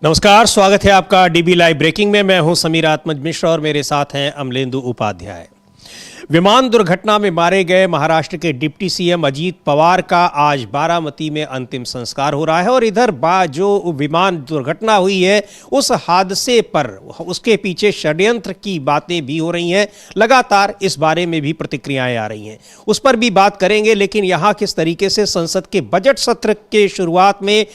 नमस्कार, स्वागत है आपका डीबी लाइव ब्रेकिंग में। मैं हूं समीर आत्मज मिश्र और मेरे साथ हैं अमलेंदु उपाध्याय। विमान दुर्घटना में मारे गए महाराष्ट्र के डिप्टी सीएम अजीत पवार का आज बारामती में अंतिम संस्कार हो रहा है और इधर जो विमान दुर्घटना हुई है उस हादसे पर उसके पीछे षड्यंत्र की बातें भी हो रही हैं। लगातार इस बारे में भी प्रतिक्रियाएं आ रही हैं, उस पर भी बात करेंगे। लेकिन यहाँ किस तरीके से संसद के बजट सत्र के शुरुआत में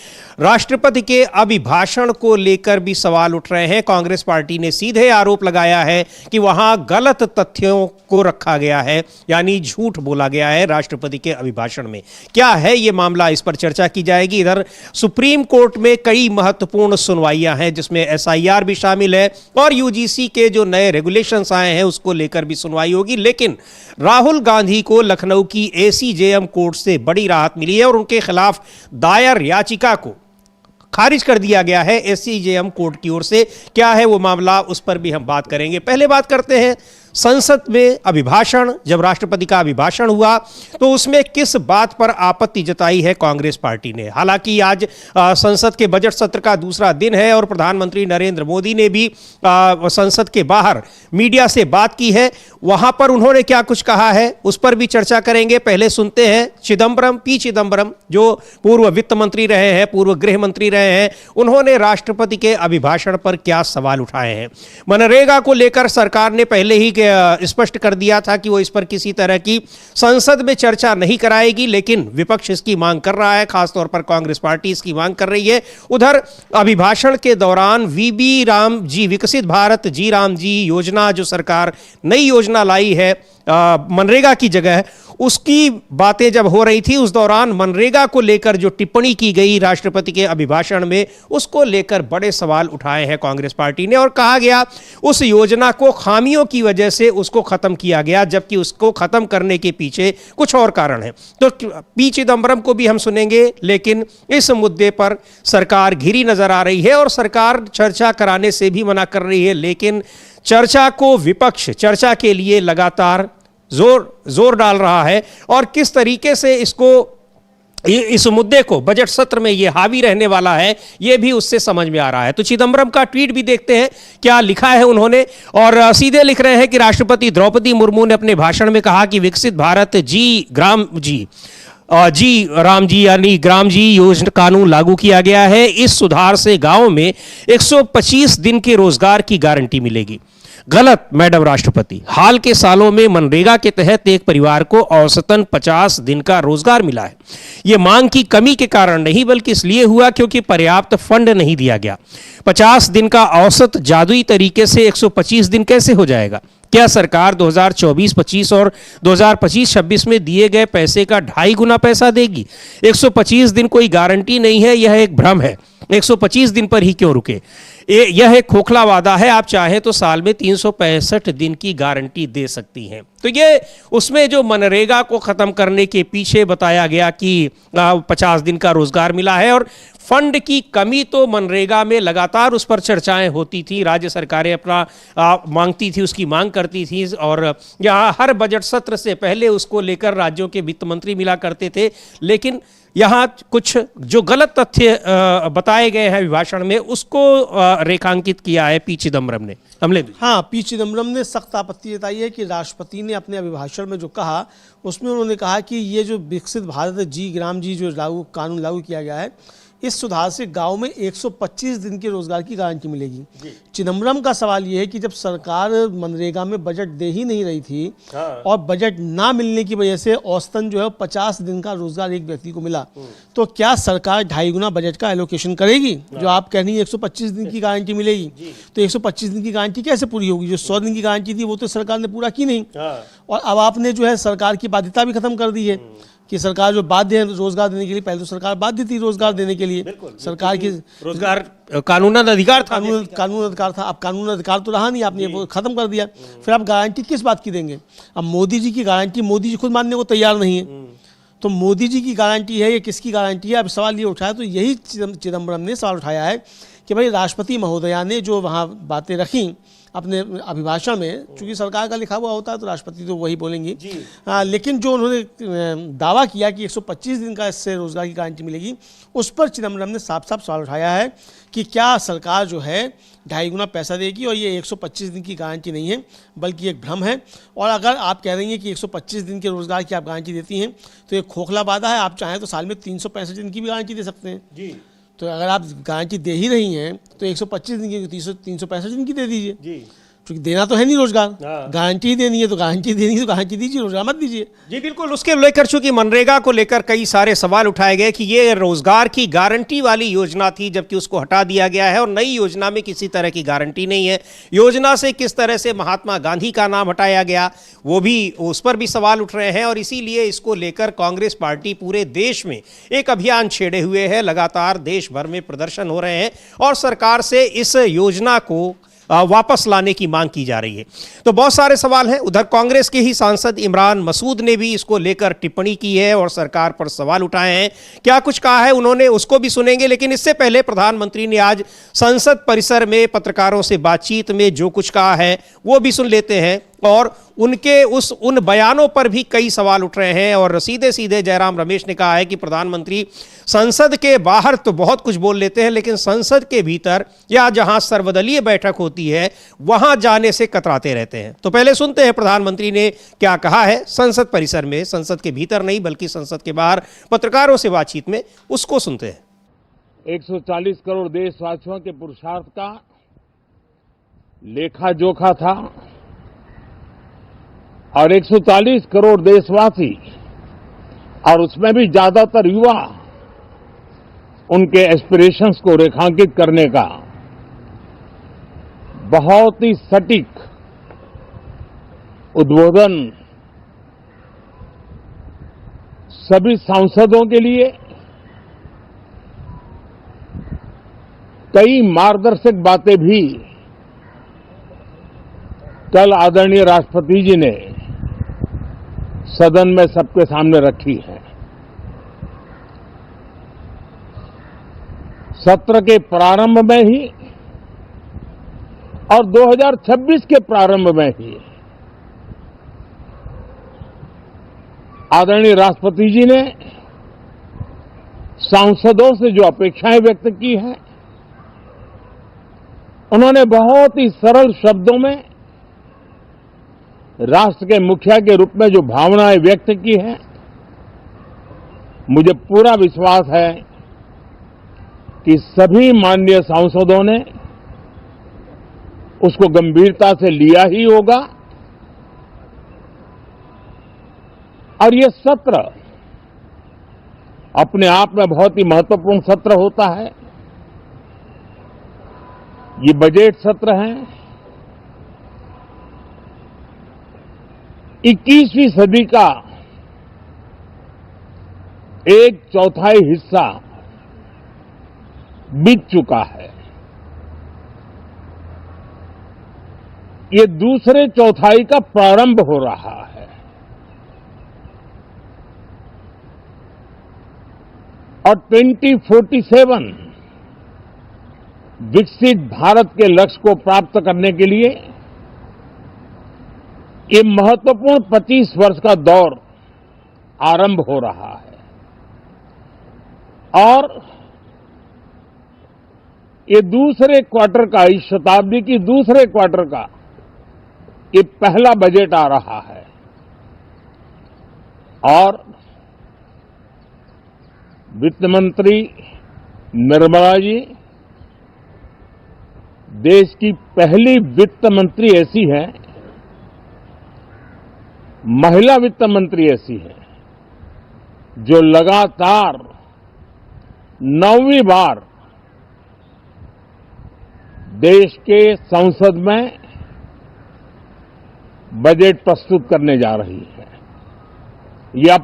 राष्ट्रपति के अभिभाषण को लेकर भी सवाल उठ रहे हैं। कांग्रेस पार्टी ने सीधे आरोप लगाया है कि वहां गलत तथ्यों को रखा गया है, यानी झूठ बोला गया है राष्ट्रपति के अभिभाषण में। क्या है ये मामला, इस पर चर्चा की जाएगी। इधर सुप्रीम कोर्ट में कई महत्वपूर्ण सुनवाइयां हैं जिसमें एसआईआर भी शामिल है और यूजीसी के जो नए रेगुलेशंस आए हैं उसको लेकर भी सुनवाई होगी। लेकिन राहुल गांधी को लखनऊ की एसीजेएम कोर्ट से बड़ी राहत मिली है और उनके खिलाफ दायर याचिका को खारिज कर दिया गया है एसीजेएम कोर्ट की ओर से। क्या है वो मामला, उस पर भी हम बात करेंगे। पहले बात करते हैं संसद में अभिभाषण। जब राष्ट्रपति का अभिभाषण हुआ तो उसमें किस बात पर आपत्ति जताई है कांग्रेस पार्टी ने। हालांकि आज संसद के बजट सत्र का दूसरा दिन है और प्रधानमंत्री नरेंद्र मोदी ने भी संसद के बाहर मीडिया से बात की है। वहां पर उन्होंने क्या कुछ कहा है उस पर भी चर्चा करेंगे। पहले सुनते हैं पी चिदम्बरम, जो पूर्व वित्त मंत्री रहे हैं, पूर्व गृह मंत्री रहे हैं। उन्होंने राष्ट्रपति के अभिभाषण पर क्या सवाल उठाए हैं। मनरेगा को लेकर सरकार ने पहले ही स्पष्ट कर दिया था कि वो इस पर किसी तरह की संसद में चर्चा नहीं कराएगी, लेकिन विपक्ष इसकी मांग कर रहा है, खासतौर पर कांग्रेस पार्टी इसकी मांग कर रही है। उधर अभिभाषण के दौरान वीबी राम जी विकसित भारत जी राम जी योजना, जो सरकार नई योजना लाई है मनरेगा की जगह, उसकी बातें जब हो रही थी उस दौरान मनरेगा को लेकर जो टिप्पणी की गई राष्ट्रपति के अभिभाषण में, उसको लेकर बड़े सवाल उठाए हैं कांग्रेस पार्टी ने और कहा गया उस योजना को खामियों की वजह से उसको खत्म किया गया, जबकि उसको खत्म करने के पीछे कुछ और कारण है। तो पी चिदम्बरम को भी हम सुनेंगे, लेकिन इस मुद्दे पर सरकार घिरी नजर आ रही है और सरकार चर्चा कराने से भी मना कर रही है। लेकिन चर्चा को विपक्ष चर्चा के लिए लगातार जोर डाल रहा है और किस तरीके से इस मुद्दे को बजट सत्र में ये हावी रहने वाला है, ये भी उससे समझ में आ रहा है। तो चिदम्बरम का ट्वीट भी देखते हैं क्या लिखा है उन्होंने। और सीधे लिख रहे हैं कि राष्ट्रपति द्रौपदी मुर्मू ने अपने भाषण में कहा कि विकसित भारत जी राम जी यानी ग्राम जी योजना कानून लागू किया गया है। इस सुधार से गांव में 125 दिन के रोजगार की गारंटी मिलेगी। गलत मैडम राष्ट्रपति, हाल के सालों में मनरेगा के तहत एक परिवार को औसतन 50 दिन का रोजगार मिला है। यह मांग की कमी के कारण नहीं बल्कि इसलिए हुआ क्योंकि पर्याप्त फंड नहीं दिया गया। 50 दिन का औसत जादुई तरीके से 125 दिन कैसे हो जाएगा? क्या सरकार 2024-25 और 2025-26 में दिए गए पैसे का 2.5 गुना पैसा देगी? 125 दिन कोई गारंटी नहीं है, यह एक भ्रम है। 125 दिन पर ही क्यों रुके? यह एक खोखला वादा है। आप चाहें तो साल में 365 दिन की गारंटी दे सकती हैं। तो ये उसमें जो मनरेगा को खत्म करने के पीछे बताया गया कि 50 दिन का रोजगार मिला है और फंड की कमी तो मनरेगा में लगातार उस पर चर्चाएं होती थी। राज्य सरकारें अपना मांगती थी, उसकी मांग करती थी और यहाँ हर बजट सत्र से पहले उसको लेकर राज्यों के वित्त मंत्री मिला करते थे। लेकिन यहाँ कुछ जो गलत तथ्य बताए गए हैं अभिभाषण में, उसको रेखांकित किया है पी चिदम्बरम ने। हमले हाँ, पी चिदम्बरम ने सख्त आपत्ति जताई है कि राष्ट्रपति ने अपने अभिभाषण में जो कहा उसमें उन्होंने कहा कि ये जो विकसित भारत जी ग्राम जी जो कानून लागू किया गया है, इस सुधार से गांव में 125 दिन के रोजगार की गारंटी मिलेगी। चिदम्बरम का सवाल यह है कि जब सरकार मनरेगा में बजट दे ही नहीं रही थी और बजट ना मिलने की वजह से औसतन जो है 50 दिन का रोजगार एक व्यक्ति को मिला, तो क्या सरकार 2.5 गुना बजट का एलोकेशन करेगी? जो आप कह रही हैं 125 दिन की गारंटी मिलेगी, तो 125 दिन की गारंटी कैसे पूरी होगी? जो 100 दिन की गारंटी थी वो तो सरकार ने पूरा की नहीं और अब आपने जो है सरकार की बाध्यता भी खत्म कर दी है कि सरकार जो बाध्य है रोजगार देने के लिए। पहले तो सरकार बाध्य थी रोजगार देने के लिए, सरकार की रोजगार कानूनी अधिकार था, कानूनी अधिकार था। अब कानूनी अधिकार तो रहा नहीं, आपने वो खत्म कर दिया। फिर आप गारंटी किस बात की देंगे? अब मोदी जी की गारंटी मोदी जी खुद मानने को तैयार नहीं है, तो मोदी जी की गारंटी है या किसकी गारंटी है? अब सवाल ये उठाया, तो यही चिदम्बरम ने सवाल उठाया है कि भाई राष्ट्रपति महोदया ने जो वहाँ बातें रखी अपने अभिभाषण में, चूंकि सरकार का लिखा हुआ होता है तो राष्ट्रपति तो वही बोलेंगी। लेकिन जो उन्होंने दावा किया कि 125 दिन का इससे रोजगार की गारंटी मिलेगी, उस पर चिदम्बरम ने साफ साफ सवाल उठाया है कि क्या सरकार जो है 2.5 गुना पैसा देगी, और ये 125 दिन की गारंटी नहीं है बल्कि एक भ्रम है। और अगर आप कह रही हैं कि 125 दिन के रोजगार की आप गारंटी देती हैं तो ये खोखला वादा है। आप चाहें तो साल में 365 दिन की भी गारंटी दे सकते हैं जी। तो अगर आप गारंटी दे ही रही हैं तो 125 दिन की 365 दिन की दे दीजिए जी, क्योंकि देना तो है नहीं रोजगार, गारंटी ही देनी है तो गारंटी देनी है तो गारंटी दीजिए, रोजगार मत दीजिए जी। बिल्कुल, उसके लेकर चूंकि मनरेगा को लेकर कई सारे सवाल उठाए गए कि ये रोजगार की गारंटी वाली योजना थी, जबकि उसको हटा दिया गया है और नई योजना में किसी तरह की गारंटी नहीं है। योजना से किस तरह से महात्मा गांधी का नाम हटाया गया, वो भी, उस पर भी सवाल उठ रहे हैं। और इसीलिए इसको लेकर कांग्रेस पार्टी पूरे देश में एक अभियान छेड़े हुए है। लगातार देश भर में प्रदर्शन हो रहे हैं और सरकार से इस योजना को वापस लाने की मांग की जा रही है। तो बहुत सारे सवाल हैं। उधर कांग्रेस के ही सांसद इमरान मसूद ने भी इसको लेकर टिप्पणी की है और सरकार पर सवाल उठाए हैं। क्या कुछ कहा है उन्होंने, उसको भी सुनेंगे। लेकिन इससे पहले प्रधानमंत्री ने आज संसद परिसर में पत्रकारों से बातचीत में जो कुछ कहा है वो भी सुन लेते हैं। और उनके उन बयानों पर भी कई सवाल उठ रहे हैं। और सीधे सीधे जयराम रमेश ने कहा है कि प्रधानमंत्री संसद के बाहर तो बहुत कुछ बोल लेते हैं, लेकिन संसद के भीतर या जहां सर्वदलीय बैठक होती है वहां जाने से कतराते रहते हैं। तो पहले सुनते हैं प्रधानमंत्री ने क्या कहा है संसद परिसर में, संसद के भीतर नहीं बल्कि संसद के बाहर पत्रकारों से बातचीत में, उसको सुनते हैं। 140 करोड़ देशवासियों के पुरुषार्थ का लेखा जोखा था और 140 करोड़ देशवासी और उसमें भी ज्यादातर युवा उनके एस्पिरेशंस को रेखांकित करने का बहुत ही सटीक उद्बोधन सभी सांसदों के लिए कई मार्गदर्शक बातें भी कल आदरणीय राष्ट्रपति जी ने सदन में सबके सामने रखी है। सत्र के प्रारंभ में ही और 2026 के प्रारंभ में ही आदरणीय राष्ट्रपति जी ने सांसदों से जो अपेक्षाएं व्यक्त की हैं, उन्होंने बहुत ही सरल शब्दों में राष्ट्र के मुखिया के रूप में जो भावनाएं व्यक्त की हैं, मुझे पूरा विश्वास है कि सभी माननीय सांसदों ने उसको गंभीरता से लिया ही होगा। और ये सत्र अपने आप में बहुत ही महत्वपूर्ण सत्र होता है। ये बजट सत्र है। 21वीं सदी का 1/4 हिस्सा बीत चुका है। ये दूसरे चौथाई का प्रारंभ हो रहा है और 2047 विकसित भारत के लक्ष्य को प्राप्त करने के लिए ये महत्वपूर्ण 25 वर्ष का दौर आरंभ हो रहा है। और ये दूसरे क्वार्टर का, इस शताब्दी की दूसरे क्वार्टर का ये पहला बजट आ रहा है। और वित्त मंत्री निर्मला जी देश की पहली वित्त मंत्री ऐसी है, महिला वित्त मंत्री ऐसी है जो लगातार 9वीं बार देश के संसद में बजट प्रस्तुत करने जा रही है। ये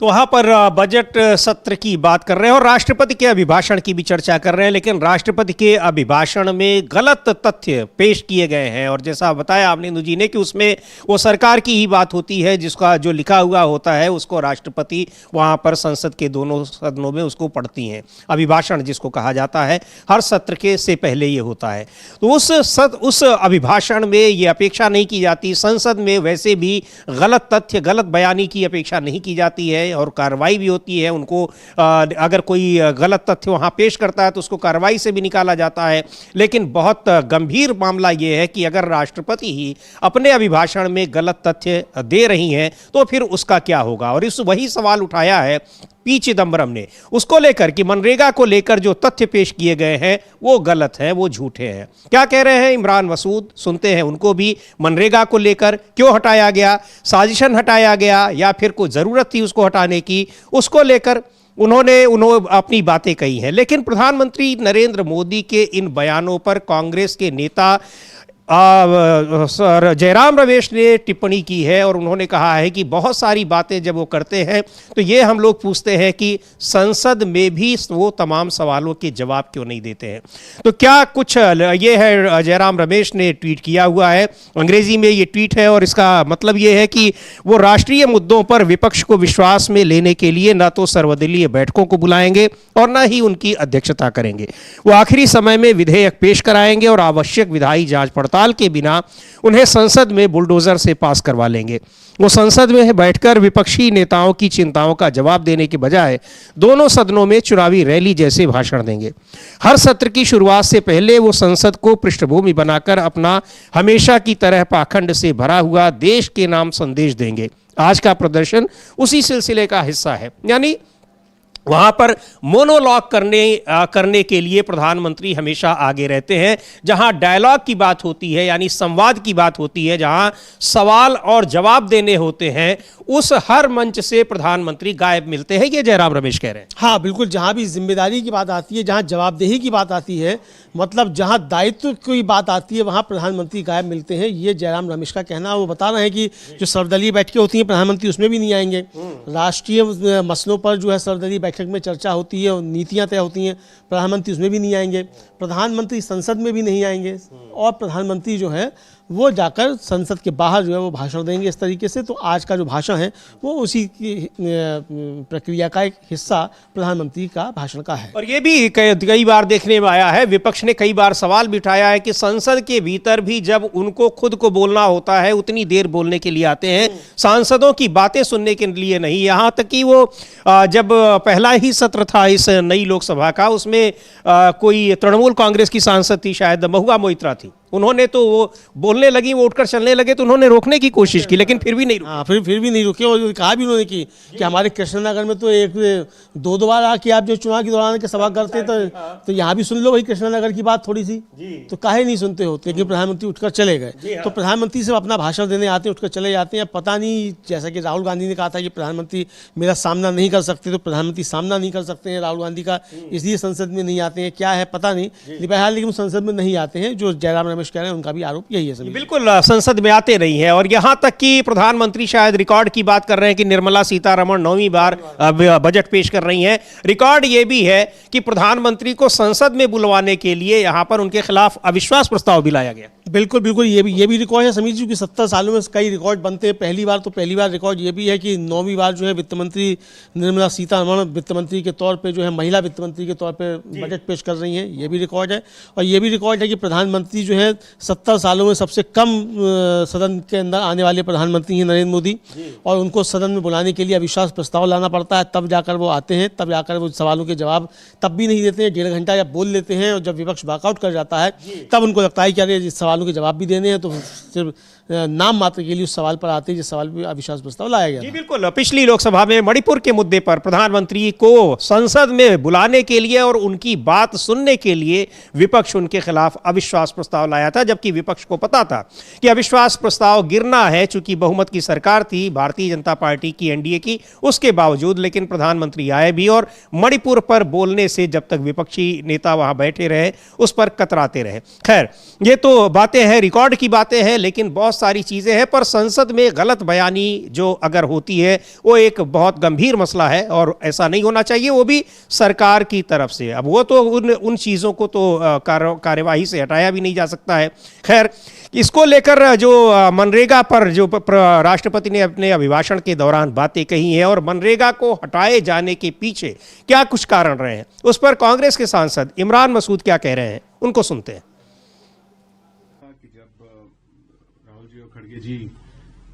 तो वहाँ पर बजट सत्र की बात कर रहे हैं और राष्ट्रपति के अभिभाषण की भी चर्चा कर रहे हैं, लेकिन राष्ट्रपति के अभिभाषण में गलत तथ्य पेश किए गए हैं। और जैसा बताया अमलेंदु जी ने कि उसमें वो सरकार की ही बात होती है, जिसका जो लिखा हुआ होता है उसको राष्ट्रपति वहाँ पर संसद के दोनों सदनों में उसको पढ़ती हैं। अभिभाषण जिसको कहा जाता है, हर सत्र के से पहले ये होता है। तो उस अभिभाषण में ये अपेक्षा नहीं की जाती, संसद में वैसे भी गलत तथ्य गलत बयानी की अपेक्षा नहीं की जाती है और कार्रवाई भी होती है। उनको अगर कोई गलत तथ्य वहां पेश करता है तो उसको कार्रवाई से भी निकाला जाता है। लेकिन बहुत गंभीर मामला यह है कि अगर राष्ट्रपति ही अपने अभिभाषण में गलत तथ्य दे रही हैं तो फिर उसका क्या होगा। और इस वही सवाल उठाया है पी चिदम्बरम ने, उसको लेकर कि मनरेगा को लेकर जो तथ्य पेश किए गए हैं वो गलत हैं, वो झूठे हैं। क्या कह रहे हैं इमरान मसूद, सुनते हैं उनको भी। मनरेगा को लेकर क्यों हटाया गया, साजिशन हटाया गया या फिर कोई ज़रूरत थी उसको हटाने की, उसको लेकर उन्होंने अपनी बातें कही हैं। लेकिन प्रधानमंत्री नरेंद्र मोदी के इन बयानों पर कांग्रेस के नेता सर जयराम रमेश ने टिप्पणी की है और उन्होंने कहा है कि बहुत सारी बातें जब वो करते हैं तो ये हम लोग पूछते हैं कि संसद में भी वो तमाम सवालों के जवाब क्यों नहीं देते हैं। तो क्या कुछ ये है, जयराम रमेश ने ट्वीट किया हुआ है, अंग्रेजी में ये ट्वीट है और इसका मतलब ये है कि वो राष्ट्रीय मुद्दों पर विपक्ष को विश्वास में लेने के लिए न तो सर्वदलीय बैठकों को बुलाएंगे और न ही उनकी अध्यक्षता करेंगे। वो आखिरी समय में विधेयक पेश कराएंगे और आवश्यक विधायी जांच पड़ताल के बिना उन्हें संसद में बुलडोजर से पास करवा लेंगे। वो संसद में बैठकर विपक्षी नेताओं की चिंताओं का जवाब देने के बजाय दोनों सदनों में चुनावी रैली जैसे भाषण देंगे। हर सत्र की शुरुआत से पहले वो संसद को पृष्ठभूमि बनाकर अपना हमेशा की तरह पाखंड से भरा हुआ देश के नाम संदेश देंगे। आज का प्रदर्शन उसी सिलसिले का हिस्सा है। यानी वहाँ पर मोनोलॉग करने के लिए प्रधानमंत्री हमेशा आगे रहते हैं। जहाँ डायलॉग की बात होती है, यानी संवाद की बात होती है, जहाँ सवाल और जवाब देने होते हैं, उस हर मंच से प्रधानमंत्री गायब मिलते हैं, ये जयराम रमेश कह रहे हैं। हाँ बिल्कुल, जहाँ भी जिम्मेदारी की बात आती है, जहाँ जवाबदेही की बात आती है, मतलब जहाँ दायित्व की बात आती है, वहाँ प्रधानमंत्री गायब मिलते हैं। ये जयराम रमेश का कहना है। वो बता रहे हैं कि जो सर्वदलीय बैठकें होती हैं प्रधानमंत्री उसमें भी नहीं आएंगे। राष्ट्रीय मसलों पर जो है सर्वदलीय बैठक में चर्चा होती है और नीतियां तय होती हैं, प्रधानमंत्री उसमें भी नहीं आएंगे। प्रधानमंत्री संसद में भी नहीं आएंगे और प्रधानमंत्री जो है वो जाकर संसद के बाहर जो है वो भाषण देंगे इस तरीके से। तो आज का जो भाषण है वो उसी की प्रक्रिया का एक हिस्सा प्रधानमंत्री का भाषण का है। और ये भी कई बार देखने में आया है, विपक्ष ने कई बार सवाल भी उठाया है कि संसद के भीतर भी जब उनको खुद को बोलना होता है उतनी देर बोलने के लिए आते हैं, सांसदों की बातें सुनने के लिए नहीं। यहाँ तक कि वो जब पहला ही सत्र था इस नई लोकसभा का, उसमें कोई तृणमूल कांग्रेस की सांसद थी, शायद महुआ मोइत्रा थी, उन्होंने तो वो बोलने लगी, वो उठकर चलने लगे तो उन्होंने रोकने की कोशिश की, लेकिन फिर भी नहीं रुके। हाँ फिर भी नहीं रुके। और कहा भी उन्होंने कि हमारे कृष्णनगर में तो एक दो बार आके आप जो चुनाव के दौरान के सभा करते तो यहाँ भी सुन लो भाई कृष्णनगर की बात थोड़ी सी, तो काहे नहीं सुनते होते। लेकिन प्रधानमंत्री उठकर चले गए। तो प्रधानमंत्री से अपना भाषण देने आते हैं, उठकर चले जाते हैं। पता नहीं, जैसा कि राहुल गांधी ने कहा था कि प्रधानमंत्री मेरा सामना नहीं कर सकते, तो प्रधानमंत्री सामना नहीं कर सकते हैं राहुल गांधी का, इसलिए संसद में नहीं आते हैं। क्या है पता नहीं, बहरहाल लेकिन संसद में नहीं आते हैं। जो जयराम रमेश कह रहे हैं उनका भी आरोप यही है। बिल्कुल संसद में आते नहीं है। और यहां तक कि प्रधानमंत्री शायद रिकॉर्ड की बात कर रहे हैं कि निर्मला सीतारमण 9वीं बार बजट पेश कर रही हैं। रिकॉर्ड यह भी है कि प्रधानमंत्री को संसद में बुलवाने के लिए यहां पर उनके खिलाफ अविश्वास प्रस्ताव भी लाया गया। बिल्कुल बिल्कुल, ये भी रिकॉर्ड है समीर जी कि 70 सालों में कई रिकॉर्ड बनते हैं। पहली बार रिकॉर्ड ये भी है कि 9वीं बार जो है वित्त मंत्री निर्मला सीतारमण वित्त मंत्री के तौर पे जो है महिला वित्त मंत्री के तौर पे बजट पेश कर रही हैं, ये भी रिकॉर्ड है। और ये भी रिकॉर्ड है कि प्रधानमंत्री जो है 70 सालों में सबसे कम सदन के अंदर आने वाले प्रधानमंत्री हैं नरेंद्र मोदी, और उनको सदन में बुलाने के लिए अविश्वास प्रस्ताव लाना पड़ता है, तब जाकर वो आते हैं, तब जाकर वो सवालों के जवाब तब भी नहीं देते हैं। 1.5 घंटा जब बोल लेते हैं और जब विपक्ष वॉकआउट कर जाता है तब उनको लगता है कि अरे इस सवालों के जवाब भी देने हैं, तो सिर्फ नाम मात्र के लिए उस सवाल पर आते हैं जिस सवाल पर अविश्वास प्रस्ताव लाया गया। जी बिल्कुल, पिछली लोकसभा में मणिपुर के मुद्दे पर प्रधानमंत्री को संसद में बुलाने के लिए और उनकी बात सुनने के लिए विपक्ष उनके खिलाफ अविश्वास प्रस्ताव लाया था, जबकि विपक्ष को पता था कि अविश्वास प्रस्ताव गिरना है। चूंकि बहुमत की सरकार थी भारतीय जनता पार्टी की, एनडीए की, उसके बावजूद लेकिन प्रधानमंत्री आए भी और मणिपुर पर बोलने से जब तक विपक्षी नेता वहां बैठे रहे उस पर कतराते रहे। खैर, ये तो बात बातें हैं, रिकॉर्ड की बातें हैं, लेकिन बहुत सारी चीज़ें हैं। पर संसद में गलत बयानी जो अगर होती है वो एक बहुत गंभीर मसला है और ऐसा नहीं होना चाहिए, वो भी सरकार की तरफ से। अब वो तो उन चीज़ों को तो कार्यवाही से हटाया भी नहीं जा सकता है। खैर, इसको लेकर जो मनरेगा पर जो राष्ट्रपति ने अपने अभिभाषण के दौरान बातें कही हैं और मनरेगा को हटाए जाने के पीछे क्या कुछ कारण रहे हैं, उस पर कांग्रेस के सांसद इमरान मसूद क्या कह रहे हैं, उनको सुनते हैं। कि जब राहुल जी और खड़गे जी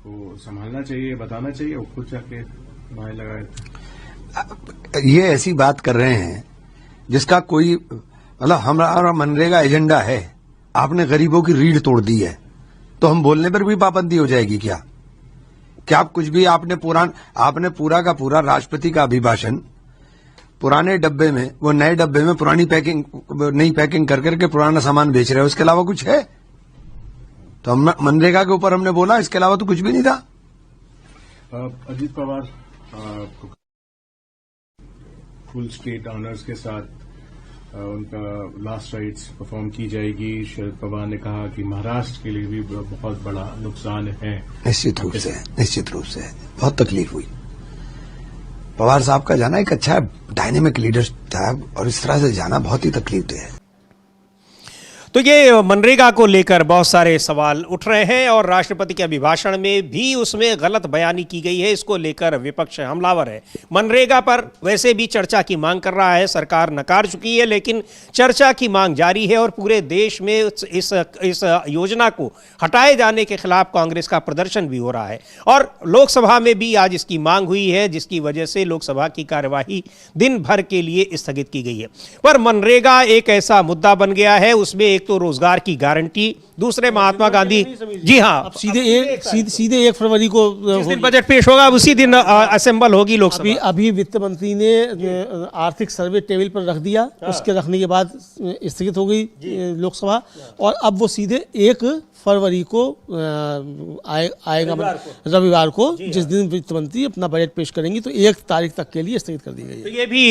को संभालना चाहिए, बताना चाहिए, वो खुद जाके नारे लगाए थे। ये ऐसी बात कर रहे हैं जिसका कोई मतलब हमारा मनरेगा एजेंडा है, आपने गरीबों की रीढ़ तोड़ दी है, तो हम बोलने पर भी पाबंदी हो जाएगी क्या? क्या आप कुछ भी आपने पूरा का पूरा राष्ट्रपति का अभिभाषण पुराने डब्बे में, वो नए डब्बे में नई पैकिंग कर करके पुराना सामान बेच रहे हैं, उसके अलावा कुछ है? तो हम मनरेगा के ऊपर हमने बोला, इसके अलावा तो कुछ भी नहीं था। Ajit Pawar full state honours के साथ उनका लास्ट राइट्स परफॉर्म की जाएगी। शरद पवार ने कहा कि महाराष्ट्र के लिए भी बहुत बड़ा नुकसान है। निश्चित रूप से बहुत तकलीफ हुई। पवार साहब का जाना एक अच्छा डायनेमिक लीडर था और इस तरह से जाना बहुत ही तकलीफ दे है। तो ये मनरेगा को लेकर बहुत सारे सवाल उठ रहे हैं और राष्ट्रपति के अभिभाषण में भी उसमें गलत बयानी की गई है। इसको लेकर विपक्ष हमलावर है। मनरेगा पर वैसे भी चर्चा की मांग कर रहा है, सरकार नकार चुकी है, लेकिन चर्चा की मांग जारी है और पूरे देश में इस योजना को हटाए जाने के खिलाफ कांग्रेस का प्रदर्शन भी हो रहा है और लोकसभा में भी आज इसकी मांग हुई है, जिसकी वजह से लोकसभा की कार्यवाही दिन भर के लिए स्थगित की गई है। पर मनरेगा एक ऐसा मुद्दा बन गया है, उसमें एक तो रोजगार की गारंटी, दूसरे महात्मा गांधी, जी हाँ, सीधे 1 फरवरी को जिस दिन बजट पेश होगा उसी दिन असेंबल होगी लोकसभा। अभी वित्त मंत्री ने आर्थिक सर्वे टेबल पर रख दिया, उसके रखने के बाद स्थगित हो गई लोकसभा और अब वो सीधे 1 फरवरी को आएगा, रविवार को जिस दिन वित्त मंत्री अपना बजट पेश करेंगी, तो 1 तारीख तक के लिए स्थगित कर दी गई है। तो ये भी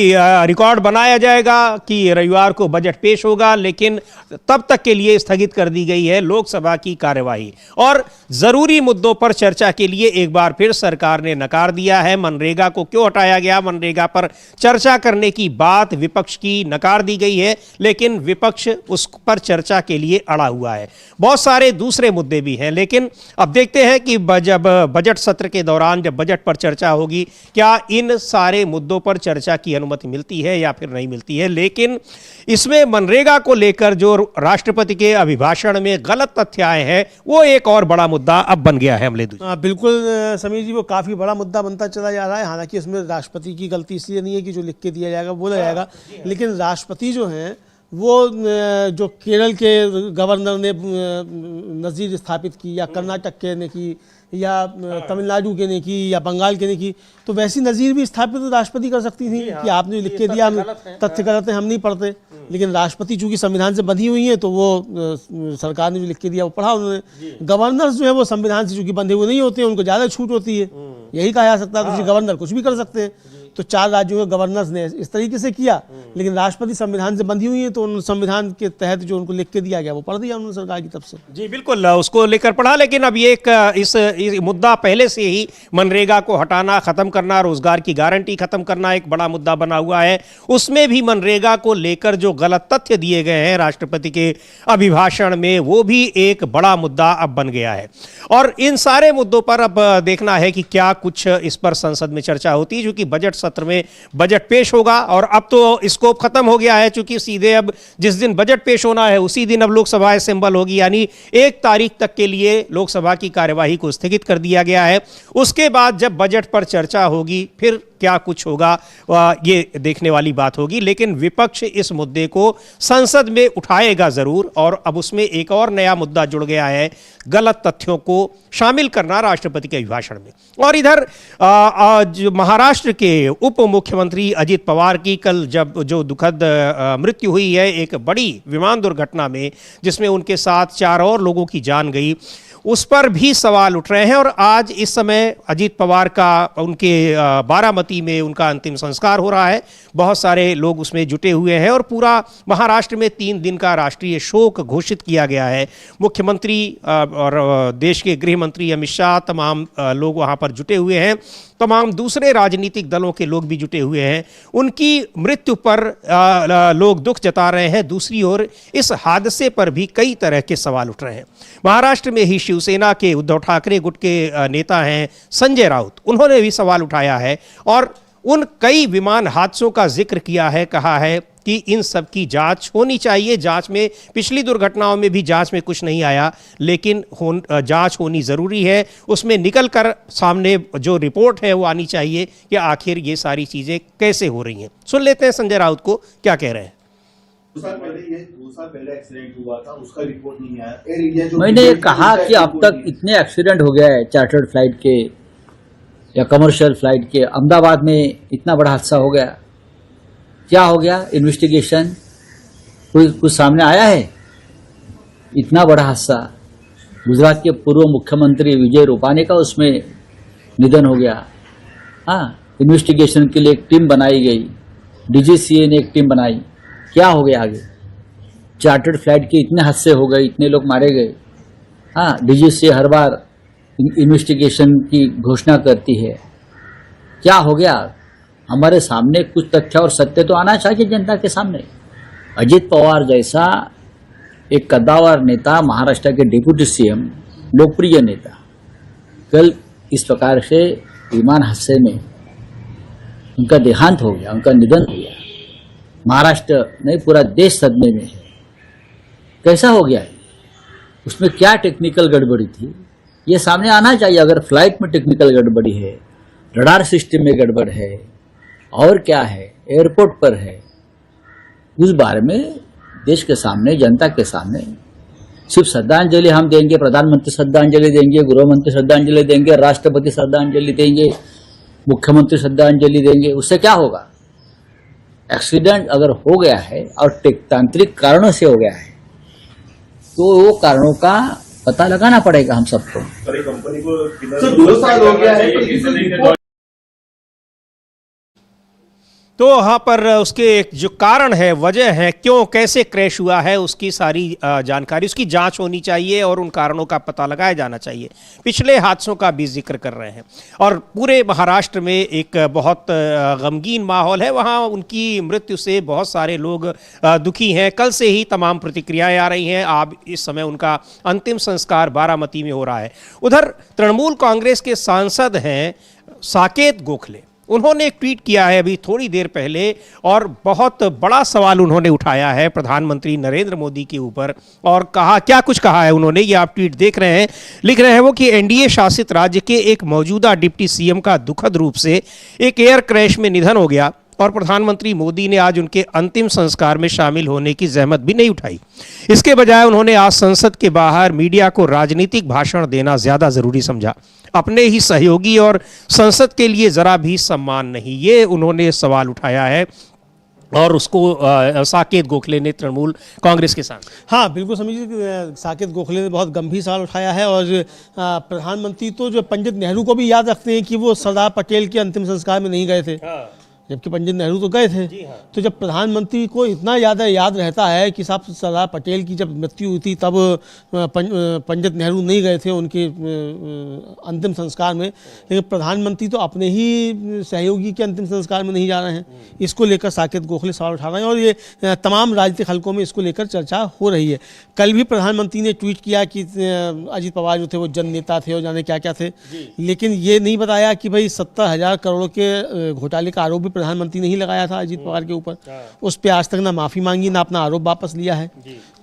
रिकॉर्ड बनाया जाएगा कि रविवार को बजट पेश होगा, लेकिन तब तक के लिए स्थगित कर दी गई है लोकसभा की कार्यवाही और जरूरी मुद्दों पर चर्चा के लिए एक बार फिर सरकार ने नकार दिया है। मनरेगा को क्यों हटाया गया, मनरेगा पर चर्चा करने की बात विपक्ष की नकार दी गई है, लेकिन विपक्ष उस पर चर्चा के लिए अड़ा हुआ है। बहुत सारे दूसरे मुद्दे भी हैं, लेकिन अब देखते हैं कि जब बजट सत्र के दौरान जब बजट पर चर्चा होगी, क्या इन सारे मुद्दों पर चर्चा की अनुमति मिलती है या फिर नहीं मिलती है। लेकिन इसमें मनरेगा को लेकर जो राष्ट्रपति के अभिभाषण में गलत तथ्य आए हैं, वो एक और बड़ा मुद्दा अब बन गया है। बिल्कुल समीर जी, वो काफ़ी बड़ा मुद्दा बनता चला जा रहा है। हालांकि इसमें राष्ट्रपति की गलती इसलिए नहीं है कि जो लिख के दिया जाएगा बोला जाएगा, लेकिन राष्ट्रपति जो हैं वो जो केरल के गवर्नर ने नज़ीर स्थापित की या कर्नाटक के ने की या तमिलनाडु के ने की या बंगाल के ने की, तो वैसी नज़ीर भी स्थापित तो राष्ट्रपति कर सकती थी कि आपने लिख के दिया, तथ्य गलत है, हम नहीं पढ़ते। लेकिन राष्ट्रपति चूंकि संविधान से बंधी हुई है, तो वो सरकार ने जो लिख के दिया वो पढ़ा उन्होंने। गवर्नर्स जो है वो संविधान से चूंकि बंधे हुए नहीं होते हैं, उनको ज़्यादा छूट होती है, यही कहा जा सकता है। तो गवर्नर कुछ भी कर सकते हैं। तो 4 राज्यों के गवर्नर्स ने इस तरीके से किया, लेकिन राष्ट्रपति संविधान से बंधी हुई है, तो उन संविधान के तहत जो उनको लिख के दिया गया वो पढ़ दिया उन्होंने सरकार की तरफ से। जी बिल्कुल, उसको लेकर पढ़ा। लेकिन अब ये इस मुद्दा पहले से ही मनरेगा को हटाना, खत्म करना, रोजगार की गारंटी खत्म करना एक बड़ा मुद्दा बना हुआ है। उसमें भी मनरेगा को लेकर जो गलत तथ्य दिए गए हैं राष्ट्रपति के अभिभाषण में, वो भी एक बड़ा मुद्दा अब बन गया है। और इन सारे मुद्दों पर अब देखना है कि क्या कुछ इस पर संसद में चर्चा होती है, क्योंकि बजट सत्र में बजट पेश होगा और अब तो स्कोप खत्म हो गया है, क्योंकि सीधे अब जिस दिन बजट पेश होना है उसी दिन अब लोकसभा असेंबल होगी, यानी 1 तारीख तक के लिए लोकसभा की कार्यवाही को स्थगित कर दिया गया है। उसके बाद जब बजट पर चर्चा होगी फिर क्या कुछ होगा ये देखने वाली बात होगी। लेकिन विपक्ष इस मुद्दे को संसद में उठाएगा जरूर और अब उसमें एक और नया मुद्दा जुड़ गया है, गलत तथ्यों को शामिल करना राष्ट्रपति के अभिभाषण में। और इधर महाराष्ट्र के उप मुख्यमंत्री अजीत पवार की कल जो दुखद मृत्यु हुई है एक बड़ी विमान दुर्घटना में, जिसमें उनके साथ 4 और लोगों की जान गई, उस पर भी सवाल उठ रहे हैं। और आज इस समय अजीत पवार का उनके बारामती में उनका अंतिम संस्कार हो रहा है, बहुत सारे लोग उसमें जुटे हुए हैं और पूरा महाराष्ट्र में 3 दिन का राष्ट्रीय शोक घोषित किया गया है। मुख्यमंत्री और देश के गृह मंत्री अमित शाह, तमाम लोग वहाँ पर जुटे हुए हैं, तमाम दूसरे राजनीतिक दलों के लोग भी जुटे हुए हैं। उनकी मृत्यु पर लोग दुख जता रहे हैं। दूसरी ओर इस हादसे पर भी कई तरह के सवाल उठ रहे हैं। महाराष्ट्र में ही शिवसेना के उद्धव ठाकरे गुट के नेता हैं संजय राउत, उन्होंने भी सवाल उठाया है और उन कई विमान हादसों का जिक्र किया है, कहा है कि इन सब की जांच होनी चाहिए। जांच में पिछली दुर्घटनाओं में भी जांच में कुछ नहीं आया, लेकिन जांच होनी ज़रूरी है। उसमें निकल कर सामने जो रिपोर्ट है वो आनी चाहिए कि आखिर ये सारी चीज़ें कैसे हो रही हैं। सुन लेते हैं संजय राउत को क्या कह रहे हैं। 2 साल पहले एक्सीडेंट हुआ था, उसका रिपोर्ट नहीं आया। एयर इंडिया जो मैंने ये कहा कि अब तक इतने एक्सीडेंट हो गया है चार्टर्ड फ्लाइट के या कमर्शियल फ्लाइट के, अहमदाबाद में इतना बड़ा हादसा हो गया, क्या हो गया? इन्वेस्टिगेशन कुछ सामने आया है? इतना बड़ा हादसा, गुजरात के पूर्व मुख्यमंत्री विजय रूपानी का उसमें निधन हो गया। हाँ, इन्वेस्टिगेशन के लिए एक टीम बनाई गई, डीजीसीए ने एक टीम बनाई, क्या हो गया आगे? चार्टर्ड फ्लाइट के इतने हादसे हो गए, इतने लोग मारे गए। हाँ, डीजीसीए हर बार इन्वेस्टिगेशन की घोषणा करती है, क्या हो गया? हमारे सामने कुछ तथ्य और सत्य तो आना चाहिए जनता के सामने। अजित पवार जैसा एक कद्दावर नेता, महाराष्ट्र के डिप्टी सीएम, लोकप्रिय नेता, कल इस प्रकार से विमान हादसे में उनका देहांत हो गया, उनका निधन हो गया। महाराष्ट्र नहीं, पूरा देश सदमे में है। कैसा हो गया? उसमें क्या टेक्निकल गड़बड़ी थी, ये सामने आना चाहिए। अगर फ्लाइट में टेक्निकल गड़बड़ी है, रडार सिस्टम में गड़बड़ है, और क्या है, एयरपोर्ट पर है, उस बारे में देश के सामने, जनता के सामने सिर्फ श्रद्धांजलि हम देंगे, प्रधानमंत्री श्रद्धांजलि देंगे, गृहमंत्री श्रद्धांजलि देंगे, राष्ट्रपति श्रद्धांजलि देंगे, मुख्यमंत्री श्रद्धांजलि देंगे, उससे क्या होगा? एक्सीडेंट अगर हो गया है और तांत्रिक कारणों से हो गया है तो वो कारणों का पता लगाना पड़ेगा हम सबको। कंपनी को 2 साल हो गया है। तो वहाँ पर उसके जो कारण है, वजह है, क्यों कैसे क्रैश हुआ है, उसकी सारी जानकारी, उसकी जांच होनी चाहिए और उन कारणों का पता लगाया जाना चाहिए। पिछले हादसों का भी जिक्र कर रहे हैं और पूरे महाराष्ट्र में एक बहुत गमगीन माहौल है। वहाँ उनकी मृत्यु से बहुत सारे लोग दुखी हैं। कल से ही तमाम प्रतिक्रियाएं आ रही हैं। अब इस समय उनका अंतिम संस्कार बारामती में हो रहा है। उधर तृणमूल कांग्रेस के सांसद हैं साकेत गोखले, उन्होंने एक ट्वीट किया है अभी थोड़ी देर पहले और बहुत बड़ा सवाल उन्होंने उठाया है प्रधानमंत्री नरेंद्र मोदी के ऊपर और कहा, क्या कुछ कहा है उन्होंने, ये आप ट्वीट देख रहे हैं। लिख रहे हैं वो कि एनडीए शासित राज्य के एक मौजूदा डिप्टी सीएम का दुखद रूप से एक एयर क्रैश में निधन हो गया और प्रधानमंत्री मोदी ने आज उनके अंतिम संस्कार में शामिल होने की जहमत भी नहीं उठाई। इसके बजाय उन्होंने आज संसद के बाहर मीडिया को राजनीतिक भाषण देना ज़्यादा ज़रूरी समझा। अपने ही सहयोगी और संसद के लिए ज़रा भी सम्मान नहीं, ये उन्होंने सवाल उठाया है और उसको साकेत गोखले ने तृणमूल कांग्रेस के साथ। हाँ बिल्कुल समझिए, साकेत गोखले ने बहुत गंभीर सवाल उठाया है और प्रधानमंत्री तो जो पंडित नेहरू को भी याद रखते हैं कि वो सरदार पटेल के अंतिम संस्कार में नहीं गए थे। जबकि पंडित नेहरू तो गए थे। तो जब प्रधानमंत्री को इतना याद रहता है कि साहब सरदार पटेल की जब मृत्यु हुई थी तब पंडित नेहरू नहीं गए थे उनके अंतिम संस्कार में, लेकिन प्रधानमंत्री तो अपने ही सहयोगी के अंतिम संस्कार में नहीं जा रहे हैं। इसको लेकर साकेत गोखले सवाल उठा रहे हैं और ये तमाम राजनीतिक हलकों में इसको लेकर चर्चा हो रही है। कल भी प्रधानमंत्री ने ट्वीट किया कि अजीत पवार जो थे वो जन नेता थे और जाने क्या क्या थे, लेकिन ये नहीं बताया कि भाई 70,000 करोड़ के घोटाले का आरोप भी प्रधानमंत्री नहीं लगाया था अजीत पवार के ऊपर। उस पर आज तक ना माफी मांगी ना अपना आरोप वापस लिया है।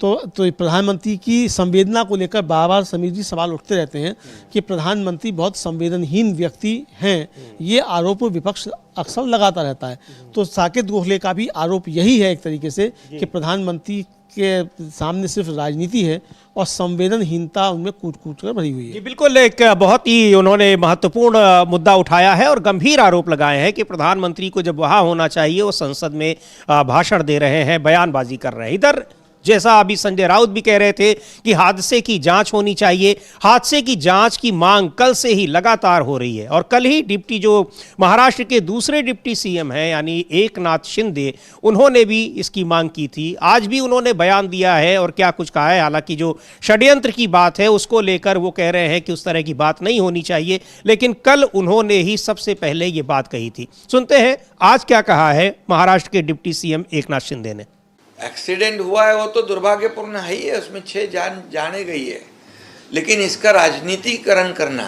तो प्रधानमंत्री की संवेदना को लेकर बार बार समीर जी सवाल उठते रहते हैं कि प्रधानमंत्री बहुत संवेदनहीन व्यक्ति हैं, ये आरोप विपक्ष अक्सर लगाता रहता है। तो साकेत गोखले का भी आरोप यही है एक तरीके से कि प्रधानमंत्री के सामने सिर्फ राजनीति है और संवेदनहीनता उनमें कूट-कूट कर भरी हुई है। जी बिल्कुल, एक बहुत ही उन्होंने महत्वपूर्ण मुद्दा उठाया है और गंभीर आरोप लगाए हैं कि प्रधानमंत्री को जब वहाँ होना चाहिए वो संसद में भाषण दे रहे हैं, बयानबाजी कर रहे हैं। इधर जैसा अभी संजय राउत भी कह रहे थे कि हादसे की जांच होनी चाहिए। हादसे की जांच की मांग कल से ही लगातार हो रही है और कल ही डिप्टी जो महाराष्ट्र के दूसरे डिप्टी सीएम हैं यानी एकनाथ शिंदे, उन्होंने भी इसकी मांग की थी। आज भी उन्होंने बयान दिया है और क्या कुछ कहा है। हालांकि जो षड्यंत्र की बात है उसको लेकर वो कह रहे हैं कि उस तरह की बात नहीं होनी चाहिए, लेकिन कल उन्होंने ही सबसे पहले ये बात कही थी। सुनते हैं आज क्या कहा है महाराष्ट्र के डिप्टी सीएम एकनाथ शिंदे ने। एक्सीडेंट हुआ है वो तो दुर्भाग्यपूर्ण है ही है, उसमें 6 जाने गई है, लेकिन इसका राजनीतिकरण करना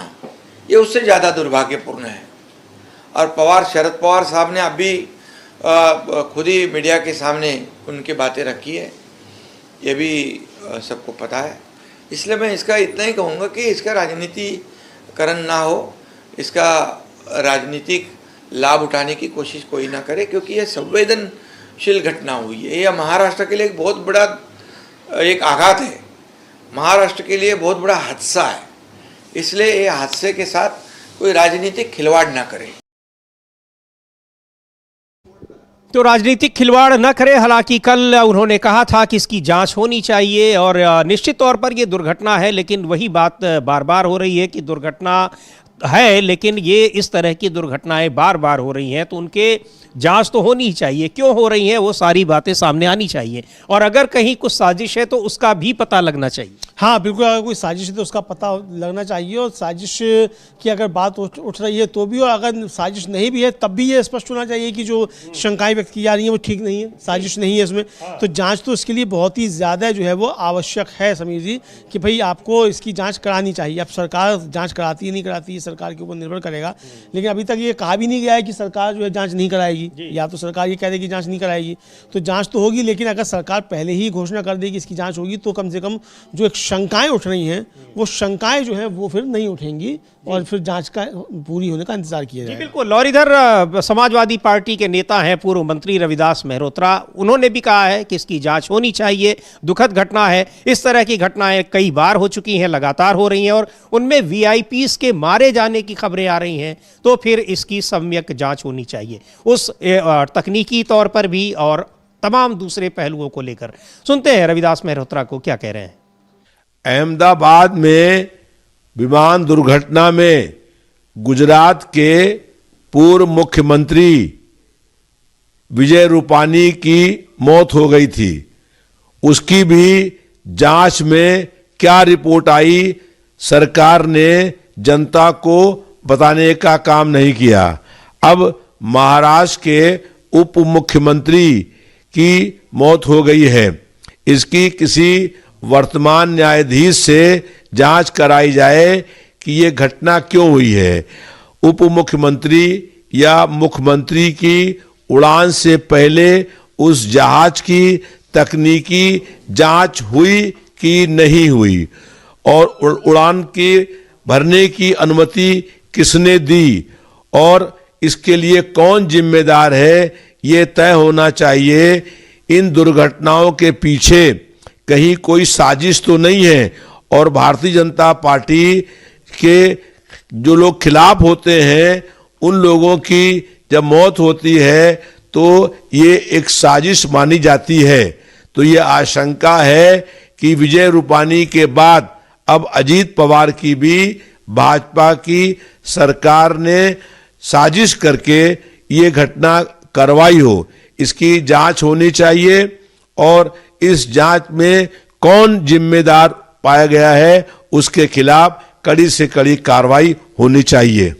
ये उससे ज़्यादा दुर्भाग्यपूर्ण है। और शरद पवार साहब ने अभी खुद ही मीडिया के सामने उनकी बातें रखी है, ये भी सबको पता है। इसलिए मैं इसका इतना ही कहूँगा कि इसका राजनीतिकरण ना हो, इसका राजनीतिक लाभ उठाने की कोशिश कोई ना करे, क्योंकि ये संवेदनशील घटना हुई है। यह महाराष्ट्र के लिए एक बहुत बड़ा एक आघात है, महाराष्ट्र के लिए बहुत बड़ा हादसा है। इसलिए ये हादसे के साथ कोई राजनीतिक खिलवाड़ ना करे। तो राजनीतिक खिलवाड़ न करे। हालांकि कल उन्होंने कहा था कि इसकी जांच होनी चाहिए और निश्चित तौर पर ये दुर्घटना है, लेकिन वही बात बार बार हो रही है कि दुर्घटना है, लेकिन ये इस तरह की दुर्घटनाएं बार बार हो रही हैं तो उनके जांच तो होनी ही चाहिए। क्यों हो रही हैं वो सारी बातें सामने आनी चाहिए और अगर कहीं कुछ साजिश है तो उसका भी पता लगना चाहिए। हाँ बिल्कुल, अगर कोई साजिश है तो उसका पता लगना चाहिए और साजिश की अगर बात उठ रही है तो भी, और अगर साजिश नहीं भी है तब भी ये स्पष्ट होना चाहिए कि जो शंकाएं व्यक्त की जा रही हैं वो ठीक नहीं है, साजिश नहीं है इसमें। तो जांच तो इसके लिए बहुत ही ज़्यादा जो है वो आवश्यक है समीर जी, कि भाई आपको इसकी जाँच करानी चाहिए। अब सरकार जाँच कराती है नहीं कराती है सरकार के ऊपर निर्भर करेगा, लेकिन अभी तक ये कहा भी नहीं गया है कि सरकार जो है जाँच नहीं कराएगी, या तो सरकार ये कह देगी जांच नहीं कराएगी। तो जांच तो होगी, लेकिन अगर सरकार पहले ही घोषणा कर देगी इसकी जांच होगी तो कम से कम जो एक शंकाएं उठ रही हैं वो शंकाएं जो हैं वो फिर नहीं उठेंगी और फिर जांच का पूरी होने का इंतजार किया जाएगा। बिल्कुल। और इधर समाजवादी पार्टी के नेता हैं पूर्व मंत्री रविदास मेहरोत्रा, उन्होंने भी कहा है कि इसकी जांच होनी चाहिए। दुखद घटना है, इस तरह की घटनाएं कई बार हो चुकी हैं, लगातार हो रही हैं और उनमें वीआईपीज के मारे जाने की खबरें आ रही हैं, तो फिर इसकी सम्यक जांच होनी चाहिए, उस तकनीकी तौर पर भी और तमाम दूसरे पहलुओं को लेकर। सुनते हैं रविदास मेहरोत्रा को क्या कह रहे हैं। अहमदाबाद में विमान दुर्घटना में गुजरात के पूर्व मुख्यमंत्री विजय रूपानी की मौत हो गई थी। उसकी भी जांच में क्या रिपोर्ट आई, सरकार ने जनता को बताने का काम नहीं किया। अब महाराष्ट्र के उप मुख्यमंत्री की मौत हो गई है, इसकी किसी वर्तमान न्यायाधीश से जांच कराई जाए कि ये घटना क्यों हुई है। उप मुख्यमंत्री या मुख्यमंत्री की उड़ान से पहले उस जहाज की तकनीकी जांच हुई कि नहीं हुई, और उड़ान की भरने की अनुमति किसने दी और इसके लिए कौन जिम्मेदार है, ये तय होना चाहिए। इन दुर्घटनाओं के पीछे कहीं कोई साजिश तो नहीं है और भारतीय जनता पार्टी के जो लोग खिलाफ होते हैं उन लोगों की जब मौत होती है तो ये एक साजिश मानी जाती है। तो ये आशंका है कि विजय रूपानी के बाद अब अजीत पवार की भी भाजपा की सरकार ने साजिश करके ये घटना करवाई हो। इसकी जांच होनी चाहिए और इस जांच में कौन जिम्मेदार पाया गया है उसके खिलाफ कड़ी से कड़ी कार्रवाई होनी चाहिए।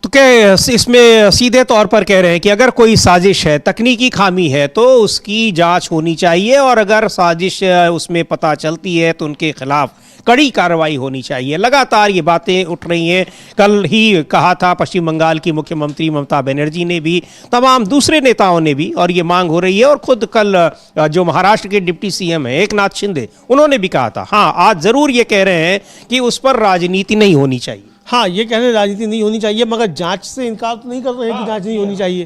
तो क्या इसमें सीधे तौर पर कह रहे हैं कि अगर कोई साजिश है, तकनीकी खामी है तो उसकी जांच होनी चाहिए और अगर साजिश उसमें पता चलती है तो उनके खिलाफ कड़ी कार्रवाई होनी चाहिए। लगातार ये बातें उठ रही हैं। कल ही कहा था पश्चिम बंगाल की मुख्यमंत्री ममता बनर्जी ने भी, तमाम दूसरे नेताओं ने भी, और ये मांग हो रही है। और खुद कल जो महाराष्ट्र के डिप्टी सीएम है एकनाथ शिंदे, उन्होंने भी कहा था। हाँ, आज ज़रूर ये कह रहे हैं कि उस पर राजनीति नहीं होनी चाहिए। हाँ, ये कह रहे हैं राजनीति नहीं होनी चाहिए, मगर जांच से इनकार तो नहीं कर रहे हैं कि जांच नहीं होनी चाहिए।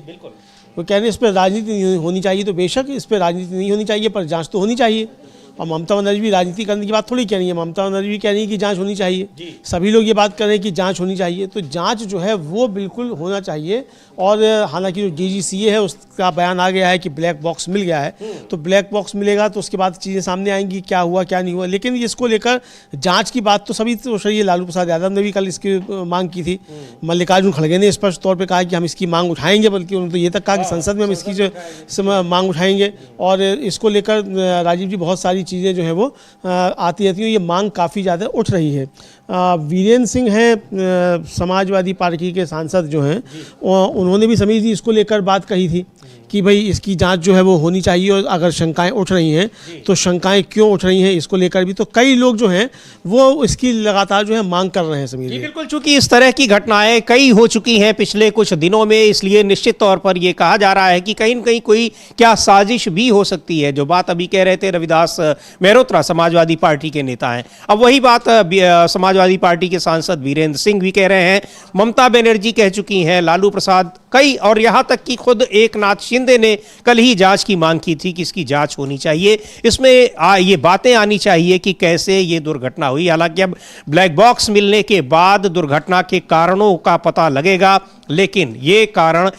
वो कह रहे हैं इस पर राजनीति नहीं होनी चाहिए, तो बेशक इस पर राजनीति नहीं होनी चाहिए पर जांच तो होनी चाहिए। और ममता बनर्जी भी राजनीति करने की बात थोड़ी कह रही है। ममता बनर्जी भी कह रही है कि जांच होनी चाहिए, सभी लोग ये बात कर रहे हैं कि जांच होनी चाहिए। तो जांच जो है वो बिल्कुल होना चाहिए। और हालांकि जो DGCA है उसका बयान आ गया है कि ब्लैक बॉक्स मिल गया है, तो ब्लैक बॉक्स मिलेगा तो उसके बाद चीज़ें सामने आएंगी, क्या हुआ क्या नहीं हुआ। लेकिन इसको लेकर जांच की बात तो सभी तो सही है। लालू प्रसाद यादव ने भी कल इसकी मांग की थी। मल्लिकार्जुन खड़गे ने स्पष्ट तौर पर कहा कि हम इसकी मांग उठाएंगे, बल्कि उन्होंने तो ये तक कहा कि संसद में हम इसकी जो मांग उठाएंगे। और इसको लेकर राजीव जी बहुत सारी चीज़ें जो है वो आती रहती हैं। ये मांग काफ़ी ज़्यादा उठ रही है। वीरेंद्र सिंह हैं समाजवादी पार्टी के सांसद जो हैं, उन्होंने भी समिति इसको लेकर बात कही थी कि भाई इसकी जांच जो है वो होनी चाहिए। और अगर शंकाएं उठ रही हैं तो शंकाएं क्यों उठ रही हैं इसको लेकर भी तो कई लोग जो हैं वो इसकी लगातार जो है मांग कर रहे हैं। समीर जी, बिल्कुल, चूंकि इस तरह की घटनाएं कई हो चुकी हैं पिछले कुछ दिनों में, इसलिए निश्चित तौर पर यह कहा जा रहा है कि कहीं न कहीं कोई क्या साजिश भी हो सकती है। जो बात अभी कह रहे थे रविदास मेहरोत्रा समाजवादी पार्टी के नेता हैं, अब वही बात समाजवादी पार्टी के सांसद वीरेंद्र सिंह भी कह रहे हैं। ममता बनर्जी कह चुकी हैं, लालू प्रसाद कई, और यहाँ तक कि खुद एकनाथ शिंदे ने कल ही जांच की मांग की थी कि इसकी जांच होनी चाहिए। इसमें ये बातें आनी चाहिए कि कैसे ये दुर्घटना हुई। हालांकि अब ब्लैक बॉक्स मिलने के बाद दुर्घटना के कारणों का पता लगेगा, लेकिन ये कारण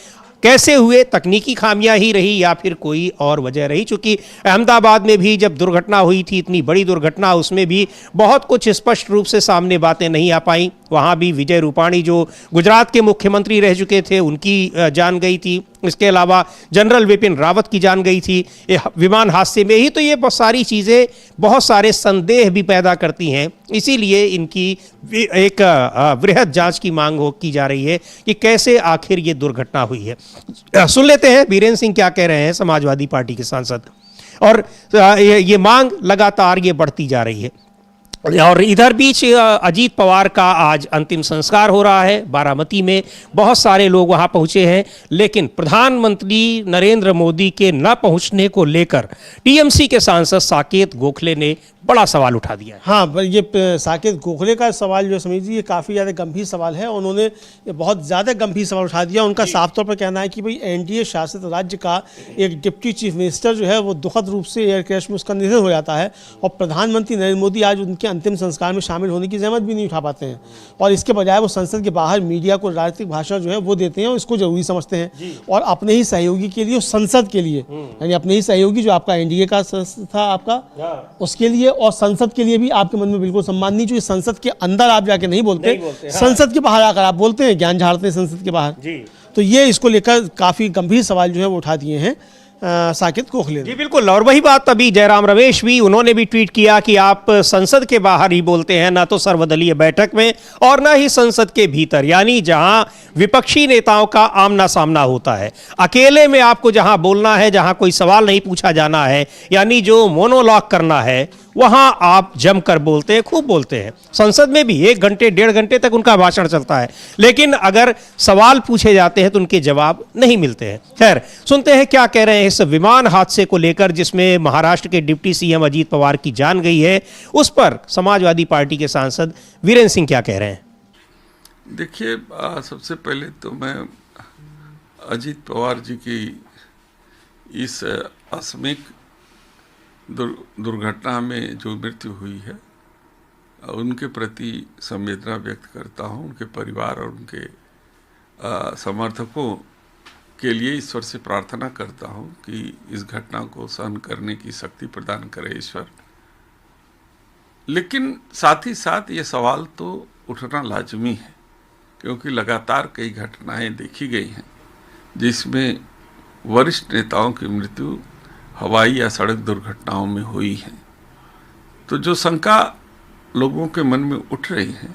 कैसे हुए, तकनीकी खामियां ही रही या फिर कोई और वजह रही। चूंकि अहमदाबाद में भी जब दुर्घटना हुई थी, इतनी बड़ी दुर्घटना, उसमें भी बहुत कुछ स्पष्ट रूप से सामने बातें नहीं आ पाई। वहाँ भी विजय रूपाणी जो गुजरात के मुख्यमंत्री रह चुके थे उनकी जान गई थी। इसके अलावा जनरल विपिन रावत की जान गई थी विमान हादसे में ही। तो ये बहुत सारी चीज़ें बहुत सारे संदेह भी पैदा करती हैं। इसीलिए इनकी एक वृहद जांच की मांग की जा रही है कि कैसे आखिर ये दुर्घटना हुई है। सुन लेते हैं वीरेंद्र सिंह क्या कह रहे हैं, समाजवादी पार्टी के सांसद। और ये मांग लगातार ये बढ़ती जा रही है। और इधर बीच अजीत पवार का आज अंतिम संस्कार हो रहा है बारामती में। बहुत सारे लोग वहां पहुंचे हैं, लेकिन प्रधानमंत्री नरेंद्र मोदी के न पहुंचने को लेकर टीएमसी के सांसद साकेत गोखले ने बड़ा सवाल उठा दिया है। हाँ, पर ये साकेत गोखले का सवाल जो समझिए ये काफ़ी ज़्यादा गंभीर सवाल है। उन्होंने बहुत ज़्यादा गंभीर सवाल उठा दिया। उनका साफ तौर पर कहना है कि भाई एनडीए शासित राज्य का एक डिप्टी चीफ मिनिस्टर जो है वो दुखद रूप से एयर क्रैश में उसका निधन हो जाता है, और प्रधानमंत्री नरेंद्र मोदी आज उनके अंतिम संस्कार में शामिल होने की जहमत भी नहीं उठा पाते हैं। और इसके बजाय वो संसद के बाहर मीडिया को राजनीतिक भाषण जो है वो देते हैं और इसको जरूरी समझते हैं। और अपने ही सहयोगी के लिए, संसद के लिए, यानी अपने ही सहयोगी जो आपका एनडीए का था आपका, उसके लिए और संसद के लिए भी आपके मन में बिल्कुल सम्मान नहीं। जो संसद के अंदर आप जाके नहीं बोलते, संसद के बाहर आकर आप बोलते हैं, ज्ञान झाड़ते हैं संसद के बाहर। तो ये इसको लेकर काफ़ी गंभीर सवाल जो है वो उठा दिए हैं साकेत गोखले। जी बिल्कुल, और वही बात अभी जयराम रमेश भी, उन्होंने भी ट्वीट किया कि आप संसद के बाहर ही बोलते हैं, ना तो सर्वदलीय बैठक में और ना ही संसद के भीतर, यानी जहां विपक्षी नेताओं का आमना सामना होता है। अकेले में आपको जहां बोलना है, जहां कोई सवाल नहीं पूछा जाना है, यानी जो मोनोलॉग करना है, वहां आप जमकर बोलते हैं, खूब बोलते हैं। संसद में भी 1 घंटे 1.5 घंटे तक उनका भाषण चलता है, लेकिन अगर सवाल पूछे जाते हैं तो उनके जवाब नहीं मिलते हैं। खैर, सुनते हैं क्या कह रहे हैं इस विमान हादसे को लेकर जिसमें महाराष्ट्र के डिप्टी सीएम अजीत पवार की जान गई है। उस पर समाजवादी पार्टी के सांसद वीरेंद्र सिंह क्या कह रहे हैं। देखिए, सबसे पहले तो मैं अजीत पवार जी की इस आकस्मिक दुर्घटना में जो मृत्यु हुई है उनके प्रति संवेदना व्यक्त करता हूं। उनके परिवार और उनके समर्थकों के लिए ईश्वर से प्रार्थना करता हूं कि इस घटना को सहन करने की शक्ति प्रदान करे ईश्वर। लेकिन साथ ही साथ ये सवाल तो उठना लाजमी है, क्योंकि लगातार कई घटनाएं देखी गई हैं जिसमें वरिष्ठ नेताओं की मृत्यु हवाई या सड़क दुर्घटनाओं में हुई है। तो जो शंका लोगों के मन में उठ रही है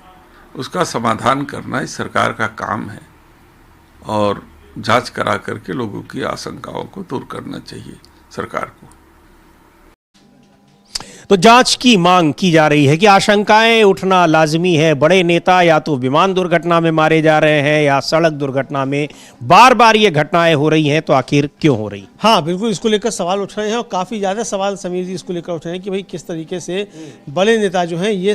उसका समाधान करना इस सरकार का काम है, और जांच करा करके लोगों की आशंकाओं को दूर करना चाहिए सरकार को। तो जांच की मांग की जा रही है कि आशंकाएं उठना लाजमी है। बड़े नेता या तो विमान दुर्घटना में मारे जा रहे हैं या सड़क दुर्घटना में बार बार ये घटनाएं हो रही हैं, तो आखिर क्यों हो रही? हाँ बिल्कुल, इसको लेकर सवाल उठ रहे हैं और काफ़ी ज़्यादा सवाल समीर जी इसको लेकर उठ रहे हैं कि भाई किस तरीके से बड़े नेता जो हैं ये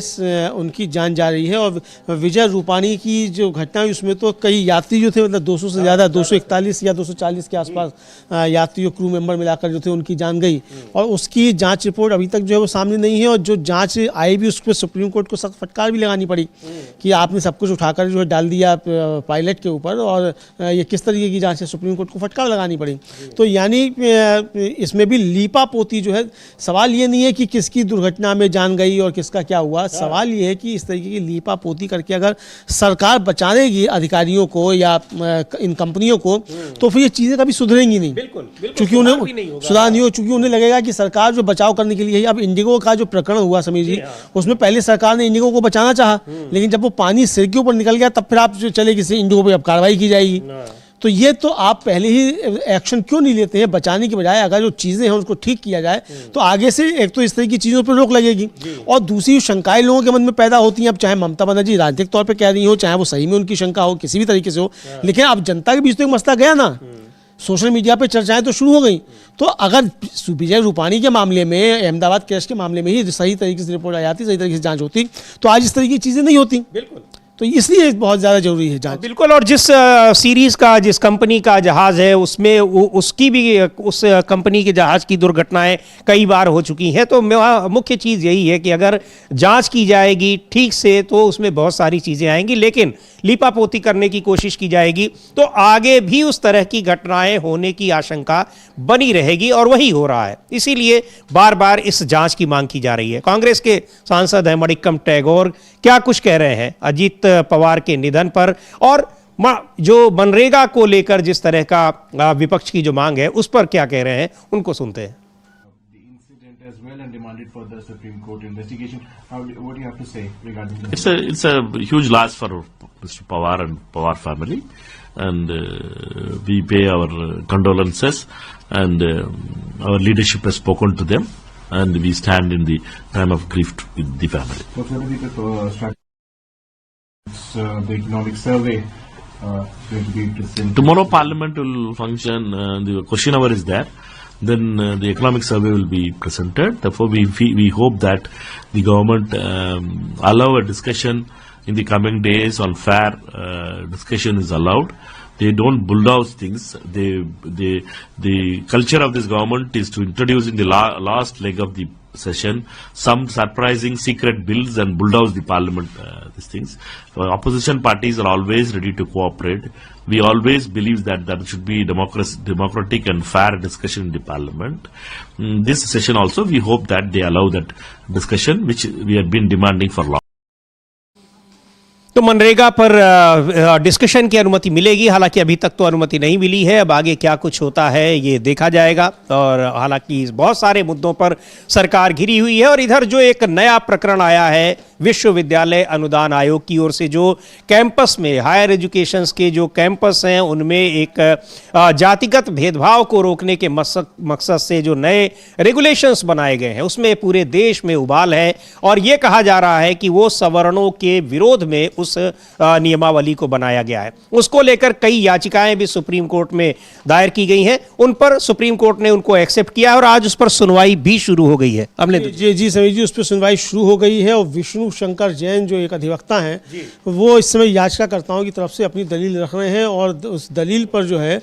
उनकी जान जा रही है। और विजय रूपाणी की जो घटना हुई उसमें तो कई यात्री जो थे, मतलब 200 से ज़्यादा, 241 या 240 के आसपास यात्री और क्रू मेंबर मिलाकर जो थे उनकी जान गई। और उसकी जांच रिपोर्ट अभी तक जो है वो सामने नहीं है। और जो जांच आई भी उस पर सुप्रीम कोर्ट को सख्त फटकार भी लगानी पड़ी कि आपने सब कुछ उठाकर जो है डाल दिया पायलट के ऊपर, और ये किस तरीके की जांच है, सुप्रीम कोर्ट को फटकार लगानी पड़ी। तो यानी इसमें भी लीपा पोती जो है, सवाल ये नहीं है कि किसकी दुर्घटना में जान गई और किसका क्या हुआ, सवाल ये है कि इस तरीके की लीपा पोती करके अगर सरकार बचानेगी अधिकारियों को या इन कंपनियों को, तो फिर ये चीज़ें कभी सुधरेंगी नहीं। चूंकि उन्हें सुधार नहीं हो, चूंकि उन्हें लगेगा कि सरकार जो बचाव करने के लिए है। अब इंडिगो का जो प्रकरण हुआ समीर जी, उसमें पहले सरकार ने इंडिगो को बचाना चाहा, लेकिन जब वो पानी सिर के ऊपर निकल गया तब फिर आप जो चले किसी इंडिगो पे अब कार्रवाई की जाएगी। तो ये तो आप पहले ही एक्शन क्यों नहीं लेते हैं बचाने की बजाय? अगर जो चीज़ें हैं उसको ठीक किया जाए तो आगे से एक तो इस तरह की चीज़ों पर रोक लगेगी, और दूसरी शंकाएं लोगों के मन में पैदा होती हैं। अब चाहे ममता बनर्जी राजनीतिक तौर पे कह रही हो, चाहे वो सही में उनकी शंका हो, किसी भी तरीके से हो, लेकिन अब जनता के बीच तो एक मसला गया ना, सोशल मीडिया पे चर्चाएं तो शुरू हो गई। तो अगर विजय रूपाणी के मामले में, अहमदाबाद क्रैश के मामले में ही सही तरीके से रिपोर्ट आ जाती, सही तरीके से जांच होती, तो आज इस तरह की चीज़ें नहीं होती। बिल्कुल, तो इसलिए बहुत ज़्यादा जरूरी है जांच। बिल्कुल। और जिस सीरीज का, जिस कंपनी का जहाज़ है उसमें उसकी भी, उस कंपनी के जहाज़ की दुर्घटनाएं कई बार हो चुकी हैं। तो मुख्य चीज़ यही है कि अगर जांच की जाएगी ठीक से तो उसमें बहुत सारी चीज़ें आएंगी, लेकिन लीपापोती करने की कोशिश की जाएगी तो आगे भी उस तरह की घटनाएं होने की आशंका बनी रहेगी, और वही हो रहा है। इसीलिए बार बार इस जांच की मांग की जा रही है। कांग्रेस के सांसद हैं मणिक्कम टैगोर, क्या कुछ कह रहे हैं अजीत पवार के निधन पर, और जो मनरेगा को लेकर जिस तरह का विपक्ष की जो मांग है उस पर क्या कह रहे हैं, उनको सुनते हैं। As well and demanded for the Supreme Court investigation. What do you have to say regarding this? It's a huge loss for Mr. Pawar and Pawar family, and we pay our condolences, and our leadership has spoken to them, and we stand in the time of grief with the family. What's going to be the economic survey going to be presented? Tomorrow Parliament will function. The question hour is there. Then the economic survey will be presented. Therefore, we hope that the government allow a discussion in the coming days on fair discussion is allowed. They don't bulldoze things. The culture of this government is to introduce in the last leg of the session some surprising secret bills and bulldoze the parliament. These things. Opposition parties are always ready to cooperate. We always believe that there should be democratic and fair discussion in the parliament. This session also, we hope that they allow that discussion, which we have been demanding for long. तो मनरेगा पर discussion की अनुमति मिलेगी, हालांकि अभी तक तो अनुमति नहीं मिली है। अब आगे क्या कुछ होता है ये देखा जाएगा। और हालांकि बहुत सारे मुद्दों पर सरकार घिरी हुई है। और इधर जो एक नया प्रकरण आया है विश्वविद्यालय अनुदान आयोग की ओर से, जो कैंपस में हायर एजुकेशंस के जो कैंपस हैं उनमें एक जातिगत भेदभाव को रोकने के मकसद से जो नए रेगुलेशंस बनाए गए हैं उसमें पूरे देश में उबाल है। और ये कहा जा रहा है कि वो सवर्णों के विरोध में उस नियमावली को बनाया गया है। उसको लेकर कई याचिकाएं भी सुप्रीम कोर्ट में दायर की गई हैं। उन पर सुप्रीम कोर्ट ने उनको एक्सेप्ट किया और आज उस पर सुनवाई भी शुरू हो गई है। हमने जी समीर जी, उस पर सुनवाई शुरू हो गई है। और विष्णु शंकर जैन जो एक अधिवक्ता हैं, वो इस समय याचिकाकर्ताओं की तरफ से अपनी दलील रख रहे हैं। और उस दलील पर जो है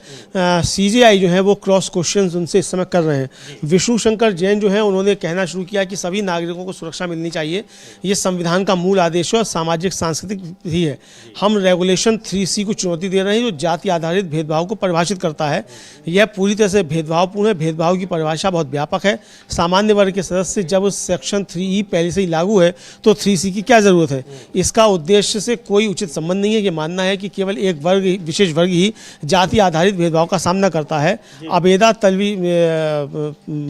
सीजेआई जो है वो क्रॉस क्वेश्चंस उनसे इस समय कर रहे हैं। विष्णु शंकर जैन जो है उन्होंने कहना शुरू किया कि सभी नागरिकों को सुरक्षा मिलनी चाहिए, ये संविधान का मूल आदेश है और सामाजिक सांस्कृतिक भी है। हम रेगुलेशन 3C को चुनौती दे रहे हैं जो जाति आधारित भेदभाव को परिभाषित करता है। यह पूरी तरह से भेदभावपूर्ण है। भेदभाव की परिभाषा बहुत व्यापक है। सामान्य वर्ग के सदस्य जब सेक्शन 3E पहले से ही लागू है तो 3C की क्या ज़रूरत है। इसका उद्देश्य से कोई उचित संबंध नहीं है। ये मानना है कि केवल एक वर्ग, विशेष वर्ग ही जाति आधारित भेदभाव का सामना करता है। अबेदा तलवी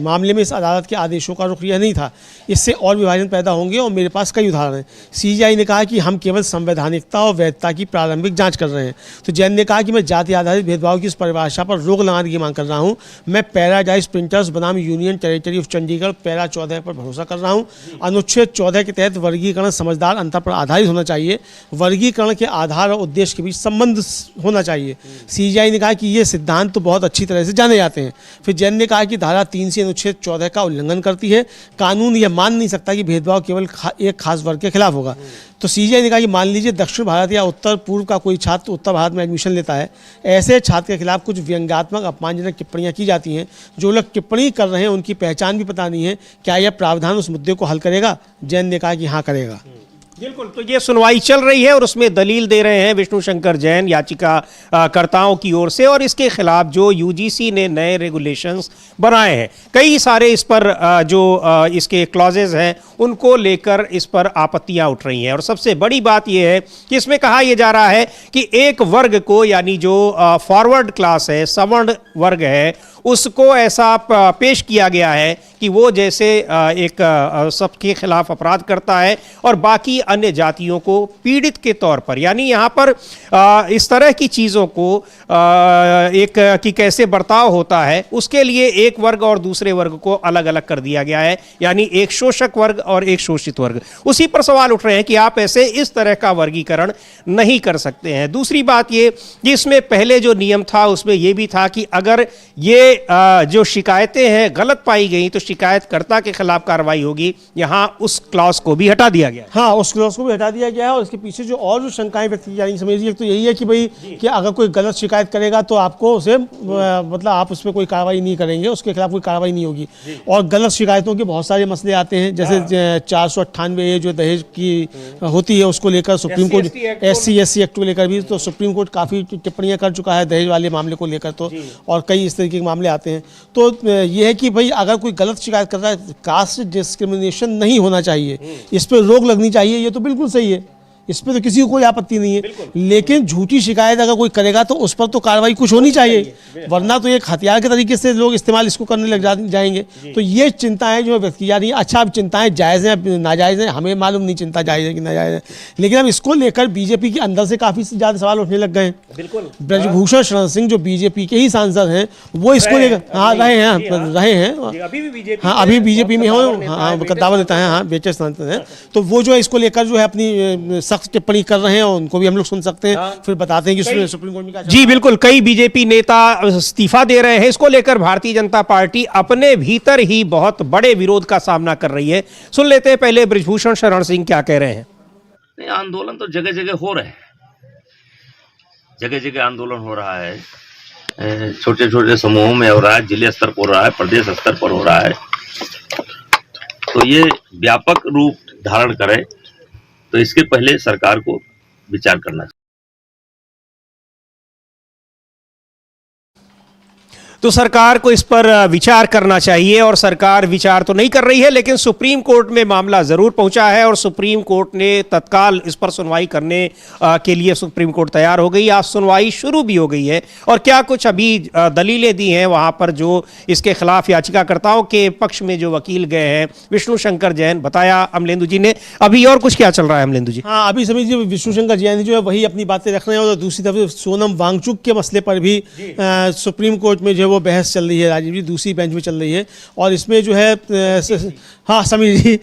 मामले में इस अदालत के आदेशों का रुख यह नहीं था। इससे और विभाजन पैदा होंगे और मेरे पास कई उदाहरण हैं। CJI ने कहा कि हम केवल संवैधानिकता और वैधता की प्रारंभिक जांच कर रहे हैं। तो जैन ने कहा कि मैं जाति आधारित भेदभाव की इस परिभाषा पर रोक लगाने की मांग कर रहा हूं। मैं पैराडाइज प्रिंटर्स बनाम union territory of Chandigarh para 14 पर भरोसा कर रहा हूं। अनुच्छेद 14 के तहत वर्गीकरण समझदार अंतर पर आधारित होना चाहिए। वर्गीकरण के आधार और उद्देश्य के बीच संबंध होना चाहिए। सीजीआई ने कहा कि ये सिद्धांत तो बहुत अच्छी तरह से जाने जाते हैं। फिर जैन ने कहा कि धारा 3 अनुच्छेद 14 का उल्लंघन करती है। कानून यह मान नहीं सकता कि भेदभाव केवल एक खास वर्ग के खिलाफ होगा। तो सीजीआई ने कहा कि मान लीजिए दक्षिण भारत या उत्तर पूर्व का कोई छात्र उत्तर भारत में एडमिशन लेता है, ऐसे छात्र के खिलाफ कुछ व्यंग्यात्मक अपमानजनक टिप्पणियां की जाती हैं। जो लोग टिप्पणी कर रहे हैं उनकी पहचान भी पता नहीं है। क्या यह प्रावधान उस मुद्दे को हल करेगा? जैन ने कहा कि हाँ करेगा। बिल्कुल, तो ये सुनवाई चल रही है और उसमें दलील दे रहे हैं विष्णु शंकर जैन याचिका कर्ताओं की ओर से, और इसके खिलाफ जो यूजीसी ने नए रेगुलेशंस बनाए हैं, कई सारे इस पर जो इसके क्लॉजेज हैं उनको लेकर इस पर आपत्तियां उठ रही हैं। और सबसे बड़ी बात यह है कि इसमें कहा यह जा रहा है कि एक वर्ग को, यानी जो फॉरवर्ड क्लास है, सवर्ण वर्ग है, उसको ऐसा पेश किया गया है कि वो जैसे एक सबके खिलाफ अपराध करता है और बाकी अन्य जातियों को पीड़ित के तौर पर, यानी यहाँ पर इस तरह की चीज़ों को एक कि कैसे बर्ताव होता है उसके लिए एक वर्ग और दूसरे वर्ग को अलग अलग कर दिया गया है, यानी एक शोषक वर्ग और एक शोषित वर्ग। उसी पर सवाल उठ रहे हैं कि आप ऐसे इस तरह का वर्गीकरण नहीं कर सकते हैं। दूसरी बात ये कि इसमें पहले जो नियम था उसमें यह भी था कि अगर ये जो शिकायतें हैं गलत पाई गई तो शिकायतकर्ता के खिलाफ कार्रवाई होगी। यहाँ उस क्लॉज को भी हटा दिया गया है। हाँ, उस क्लॉज को भी हटा दिया गया है। और इसके पीछे जो और जो शंकाएं व्यक्त की जा रही, समझिए तो यही है कि भाई कि अगर कोई गलत शिकायत करेगा तो आपको उसे मतलब आप उस पर कोई कार्रवाई नहीं करेंगे, उसके खिलाफ कोई कार्रवाई नहीं होगी। और गलत शिकायतों के बहुत सारे मसले आते हैं, जैसे 498 जो दहेज की होती है उसको लेकर सुप्रीम कोर्ट, SC/SC एक्ट को लेकर भी तो सुप्रीम कोर्ट काफ़ी टिप्पणियां कर चुका है दहेज वाले मामले को लेकर, तो और कई इस तरीके के मामले आते हैं। तो यह है कि भाई अगर कोई गलत शिकायत कर रहा है, कास्ट डिस्क्रिमिनेशन नहीं होना चाहिए, इस पर रोक लगनी चाहिए, ये तो बिल्कुल सही है, इस पर तो किसी को कोई आपत्ति नहीं है। लेकिन झूठी शिकायत अगर कोई करेगा तो उस पर तो कार्रवाई कुछ होनी चाहिए, वरना तो एक हथियार के तरीके से लोग इस्तेमाल इसको करने लग जाएंगे। तो ये चिंताएं जो व्यक्त की जा रही हैं, अच्छा अब चिंताएं जायज़ हैं नाजायज़ हैं, हमें मालूम नहीं चिंता जायज़ है कि नाजायज़ है, लेकिन अब इसको लेकर बीजेपी के अंदर से काफ़ी ज़्यादा सवाल उठने लग गए हैं। ब्रजभूषण शरण सिंह जो बीजेपी के ही सांसद हैं वो इसको लेकर रहे हैं हाँ अभी बीजेपी में हो, हाँ दावा देता है, हाँ बेचे सांसद हैं, तो वो जो है इसको लेकर जो है अपनी सख्त टिप्पणी कर रहे हैं, और उनको भी हम लोग सुन सकते हैं, फिर बताते हैं कि सुप्रीम कोर्ट में क्या। जी बिल्कुल, कई बीजेपी नेता इस्तीफा दे रहे हैं। इसको लेकर भारतीय जनता पार्टी अपने भीतर ही बहुत बड़े विरोध का सामना कर रही है। सुन लेते हैं पहले ब्रजभूषण शरण सिंह क्या कह रहे हैं। आंदोलन तो जगह जगह हो रहे हैं, जगह जगह आंदोलन हो रहा है, छोटे छोटे समूहों में हो रहा है, जिले स्तर पर हो रहा है, प्रदेश स्तर पर हो रहा है। तो ये व्यापक रूप धारण करे तो इसके पहले सरकार को विचार करना चाहिए। तो सरकार को इस पर विचार करना चाहिए, और सरकार विचार तो नहीं कर रही है, लेकिन सुप्रीम कोर्ट में मामला ज़रूर पहुंचा है और सुप्रीम कोर्ट ने तत्काल इस पर सुनवाई करने के लिए सुप्रीम कोर्ट तैयार हो गई। आज सुनवाई शुरू भी हो गई है, और क्या कुछ अभी दलीलें दी हैं वहां पर जो इसके खिलाफ याचिकाकर्ताओं के पक्ष में जो वकील गए हैं विष्णु शंकर जैन, बताया अमलेंदु जी ने। अभी और कुछ क्या चल रहा है अमलेंदु जी? हाँ, अभी समझिए विष्णु शंकर जैन जो है वही अपनी बातें रख रहे हैं, और दूसरी तरफ सोनम वांगचुक के मसले पर भी सुप्रीम कोर्ट में जो वो बहस चल रही है, राजीव जी दूसरी बेंच में चल रही है, और इसमें जो है हाँ समीर जी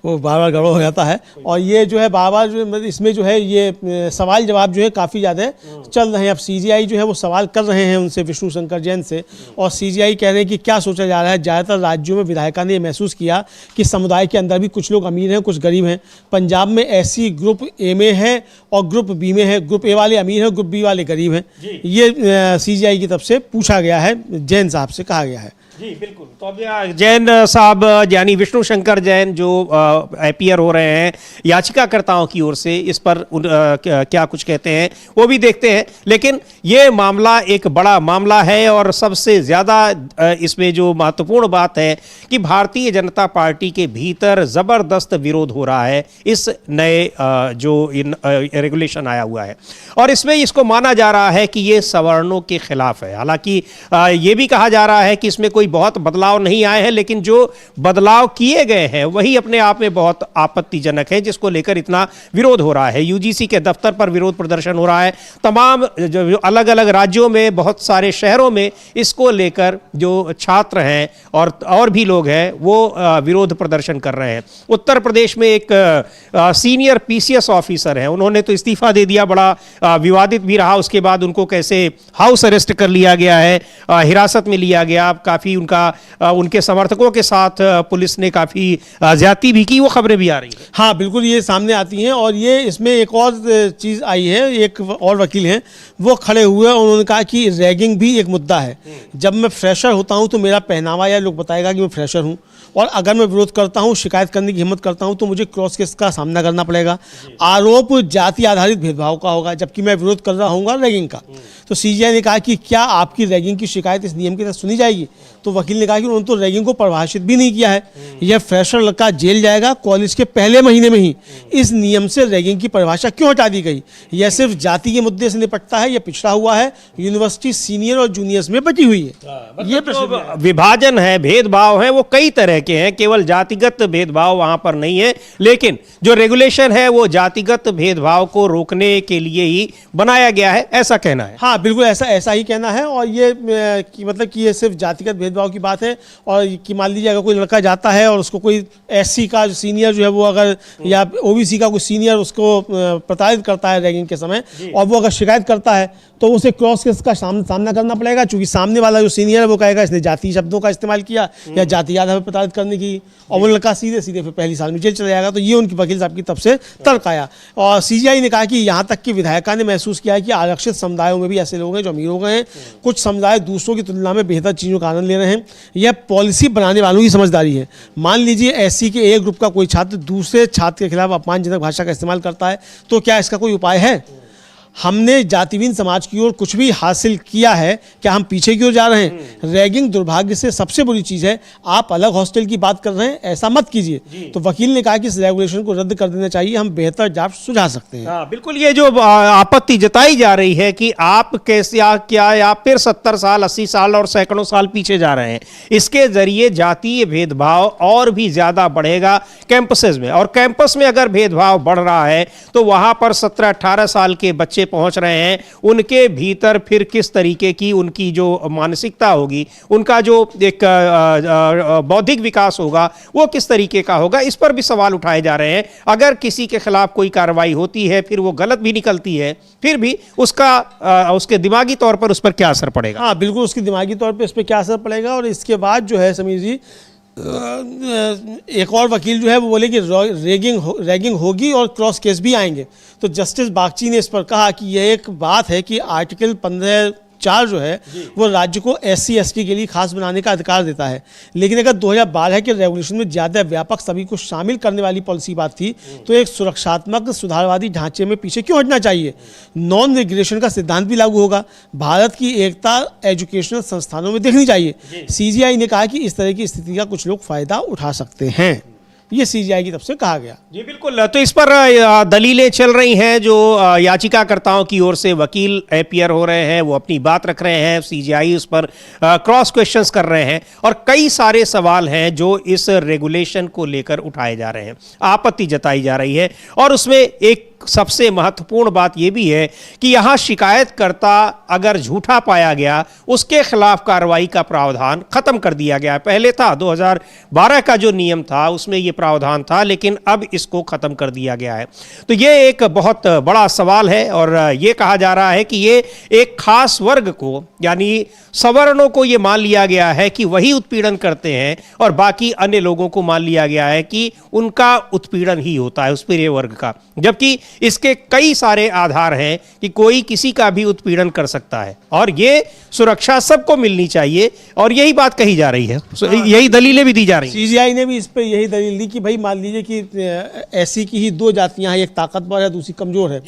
वो बार बार गड़बड़ हो जाता है, और ये जो है बार बार जो इसमें जो है ये सवाल जवाब जो है काफ़ी ज़्यादा चल रहे हैं। अब सीजीआई जो है वो सवाल कर रहे हैं उनसे, विष्णु शंकर जैन से, और सीजीआई कह रहे हैं कि क्या सोचा जा रहा है। ज़्यादातर राज्यों में विधायिका ने महसूस किया कि समुदाय के अंदर भी कुछ लोग अमीर हैं, कुछ गरीब हैं। पंजाब में ऐसी ग्रुप ए में है और ग्रुप बी में है, ग्रुप ए वाले अमीर हैं, ग्रुप बी वाले गरीब हैं। ये सीजीआई की तरफ से पूछा गया है, जैन साहब से कहा गया है। जी बिल्कुल, तो अब जैन साहब यानी विष्णु शंकर जैन जो अपीयर हो रहे हैं याचिकाकर्ताओं की ओर से, इस पर क्या कुछ कहते हैं वो भी देखते हैं। लेकिन ये मामला एक बड़ा मामला है, और सबसे ज़्यादा इसमें जो महत्वपूर्ण बात है कि भारतीय जनता पार्टी के भीतर ज़बरदस्त विरोध हो रहा है इस नए जो रेगुलेशन आया हुआ है, और इसमें इसको माना जा रहा है कि ये सवर्णों के खिलाफ है। हालांकि ये भी कहा जा रहा है कि इसमें कोई कोई बहुत बदलाव नहीं आए हैं, लेकिन जो बदलाव किए गए हैं वही अपने आप में बहुत आपत्तिजनक है, जिसको लेकर इतना विरोध हो रहा है। यूजीसी के दफ्तर पर विरोध प्रदर्शन हो रहा है, तमाम जो अलग अलग राज्यों में, बहुत सारे शहरों में इसको लेकर जो छात्र हैं और भी लोग हैं वो विरोध प्रदर्शन कर रहे हैं। उत्तर प्रदेश में एक सीनियर पीसीएस ऑफिसर हैं, उन्होंने तो इस्तीफा दे दिया, बड़ा विवादित भी रहा। उसके बाद उनको कैसे हाउस अरेस्ट कर लिया गया है, हिरासत में लिया गया। काफी उनके समर्थकों के साथ पुलिस ने काफी ज्यादती भी की, वो खबरें भी आ रही हैं। हाँ बिल्कुल, ये सामने आती हैं। और ये इसमें एक और चीज़ आई है, एक और वकील हैं वो खड़े हुए, उन्होंने कहा कि रैगिंग भी एक मुद्दा है। जब मैं फ्रेशर होता हूँ तो मेरा पहनावा या लोग बताएगा कि मैं फ्रेशर हूँ, और अगर मैं विरोध करता हूँ, शिकायत करने की हिम्मत करता हूँ, तो मुझे क्रॉस केस का सामना करना पड़ेगा। आरोप जाति आधारित भेदभाव का होगा, जबकि मैं विरोध कर रहा हूँ रैगिंग का। तो सीजीआई ने कहा कि क्या आपकी रैगिंग की शिकायत इस नियम के तहत सुनी जाएगी? तो वकील ने कहा कि उन्होंने तो रैगिंग को परिभाषित भी नहीं किया है। यह फ्रेशर लड़का जेल जाएगा, कॉलेज के पहले महीने में ही इस नियम से रैगिंग की परिभाषा क्यों हटा दी गई? यह सिर्फ जाति के मुद्दे से निपटता है, यह पिछड़ा हुआ है, यूनिवर्सिटी सीनियर और जूनियर्स में बची हुई है। ये प्रश्न विभाजन है, भेदभाव है, वो कई तरह के हैं, केवल जातिगत भेदभाव वहां पर नहीं है। लेकिन जो रेगुलेशन है वो जातिगत भेदभाव को रोकने के लिए ही बनाया गया है, ऐसा कहना है। हाँ बिल्कुल, ऐसा ही कहना है। और ये मतलब कि ये सिर्फ जातिगत भेदभाव की बात है। और कि मान लीजिए अगर कोई लड़का जाता है और उसको कोई एससी का सीनियर जो है वो अगर, या ओबीसी का कोई सीनियर उसको प्रताड़ित करता है रैगिंग के समय, और वो अगर शिकायत करता है तो उसे क्रॉस केस का सामना करना पड़ेगा, क्योंकि सामने वाला जो सीनियर है वो कहेगा इसने जाति शब्दों का इस्तेमाल किया या जाति आधार पर प्रताड़ित करने की, और वो लड़का सीधे फिर पहली साल में जेल चला जाएगा। तो ये उनकी वकील साहब की तरफ से तर्क आया। और सीजीआई ने कहा कि यहाँ तक कि विधायिका ने महसूस किया है कि आरक्षित समुदायों में भी ऐसे लोग हैं जो अमीर हो गए हैं। कुछ समुदाय दूसरों की तुलना में बेहतर चीज़ों का आनंद ले रहे हैं। यह पॉलिसी बनाने वालों की समझदारी है। मान लीजिए एससी के एक ग्रुप का कोई छात्र दूसरे छात्र के खिलाफ अपमानजनक भाषा का इस्तेमाल करता है, तो क्या इसका कोई उपाय है? हमने जातिहीन समाज की ओर कुछ भी हासिल किया है, क्या हम पीछे की ओर जा रहे हैं? रैगिंग दुर्भाग्य से सबसे बुरी चीज़ है। आप अलग हॉस्टल की बात कर रहे हैं, ऐसा मत कीजिए। तो वकील ने कहा कि इस रेगुलेशन को रद्द कर देना चाहिए, हम बेहतर ड्राफ्ट सुझा सकते हैं। हाँ बिल्कुल, ये जो आपत्ति जताई जा रही है कि आप कैसे क्या आप फिर 70 साल 80 साल और सैकड़ों साल पीछे जा रहे हैं, इसके जरिए जातीय भेदभाव और भी ज्यादा बढ़ेगा कैंपसेस में। और कैंपस में अगर भेदभाव बढ़ रहा है तो वहां पर 17-18 साल के बच्चे पहुंच रहे हैं, उनके भीतर फिर किस तरीके की उनकी जो मानसिकता होगी, उनका जो एक बौद्धिक विकास होगा वो किस तरीके का होगा, इस पर भी सवाल उठाए जा रहे हैं। अगर किसी के खिलाफ कोई कार्रवाई होती है, फिर वो गलत भी निकलती है, फिर भी उसके दिमागी तौर पर उस पर क्या असर पड़ेगा? हाँ बिल्कुल, उसके दिमागी तौर पर इस पर क्या असर पड़ेगा। और इसके बाद जो है समीर जी, एक और वकील जो है वो बोले कि रैगिंग होगी और क्रॉस केस भी आएंगे। तो जस्टिस बागची ने इस पर कहा कि यह एक बात है कि आर्टिकल 15(4) जो है वो राज्य को SC ST के लिए खास बनाने का अधिकार देता है। लेकिन अगर 2012 के रेगुलेशन में ज़्यादा व्यापक सभी को शामिल करने वाली पॉलिसी बात थी, तो एक सुरक्षात्मक सुधारवादी ढांचे में पीछे क्यों हटना चाहिए? नॉन रेगुलेशन का सिद्धांत भी लागू होगा। भारत की एकता एजुकेशनल संस्थानों में देखनी चाहिए। CGI ने कहा कि इस तरह की स्थिति का कुछ लोग फायदा उठा सकते हैं। ये CGI की तरफ से कहा गया। जी बिल्कुल, तो इस पर दलीलें चल रही हैं। जो याचिकाकर्ताओं की ओर से वकील अपीयर हो रहे हैं, वो अपनी बात रख रहे हैं, CGI उस पर क्रॉस क्वेश्चंस कर रहे हैं, और कई सारे सवाल हैं जो इस रेगुलेशन को लेकर उठाए जा रहे हैं, आपत्ति जताई जा रही है। और उसमें एक सबसे महत्वपूर्ण बात यह भी है कि यहां शिकायतकर्ता अगर झूठा पाया गया, उसके खिलाफ कार्रवाई का प्रावधान खत्म कर दिया गया है। पहले था 2012 का जो नियम था उसमें यह प्रावधान था, लेकिन अब इसको खत्म कर दिया गया है। तो यह एक बहुत बड़ा सवाल है, और यह कहा जा रहा है कि यह एक खास वर्ग को, यानी सवर्णों को यह मान लिया गया है कि वही उत्पीड़न करते हैं, और बाकी अन्य लोगों को मान लिया गया है कि उनका उत्पीड़न ही होता है, उस पूरे वर्ग का। जबकि इसके कई सारे आधार हैं कि कोई किसी का भी उत्पीड़न कर सकता है, और ये सुरक्षा सबको मिलनी चाहिए, और यही बात कही जा रही है, यही दलीलें भी दी जा रही हैं। CGI ने भी इस पर यही दलील दी कि भाई मान लीजिए कि ऐसी की ही दो जातियां हैं, एक ताकतवर है, दूसरी कमजोर है,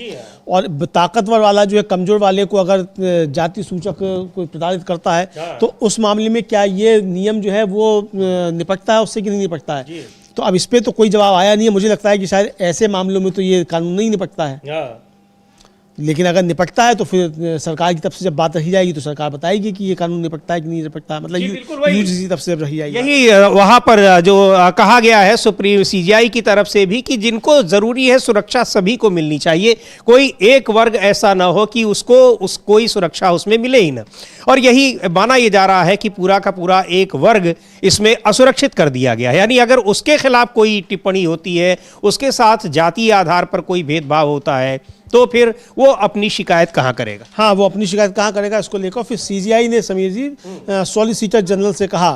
और ताकतवर वाला जो है कमजोर वाले को अगर जाति सूचक कोई प्रताड़ित करता है, तो उस मामले में क्या ये नियम जो है वो निपटता है उससे कि नहीं निपटता है? तो अब इस पे तो कोई जवाब आया नहीं है। मुझे लगता है कि शायद ऐसे मामलों में तो ये कानून नहीं निपटता है। लेकिन अगर निपटता है तो फिर सरकार की तरफ से जब बात रखी जाएगी तो सरकार बताएगी कि ये कानून निपटता है कि नहीं निपटता, मतलब यूजीसी की तरफ से जब रखी जाएगी। यही वहां पर जो कहा गया है सुप्रीम सीजीआई की तरफ से भी कि जिनको जरूरी है सुरक्षा सभी को मिलनी चाहिए, कोई एक वर्ग ऐसा ना हो कि उसको कोई सुरक्षा उसमें मिले ही ना। और यही माना यह जा रहा है कि पूरा का पूरा एक वर्ग इसमें असुरक्षित कर दिया गया है, यानी अगर उसके खिलाफ कोई टिप्पणी होती है, उसके साथ जातीय आधार पर कोई भेदभाव होता है, तो फिर वो अपनी शिकायत कहाँ करेगा? हाँ, वो अपनी शिकायत कहाँ करेगा इसको लेकर फिर सीजीआई ने समीर जी सॉलिसिटर जनरल से कहा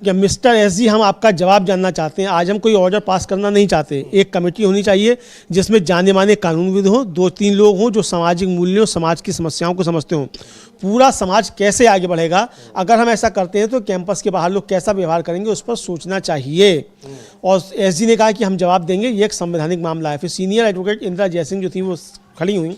कि मिस्टर एसजी, हम आपका जवाब जानना चाहते हैं। आज हम कोई ऑर्डर पास करना नहीं चाहते। एक कमेटी होनी चाहिए जिसमें जाने माने कानूनविद हों, 2-3 लोग हों जो सामाजिक मूल्यों, समाज की समस्याओं को समझते हों। पूरा समाज कैसे आगे बढ़ेगा, अगर हम ऐसा करते हैं तो कैंपस के बाहर लोग कैसा व्यवहार करेंगे, उस पर सोचना चाहिए। और एसजी ने कहा कि हम जवाब देंगे, ये एक संवैधानिक मामला है। फिर सीनियर एडवोकेट इंदिरा जयसिंह जो थी वो खड़ी हुई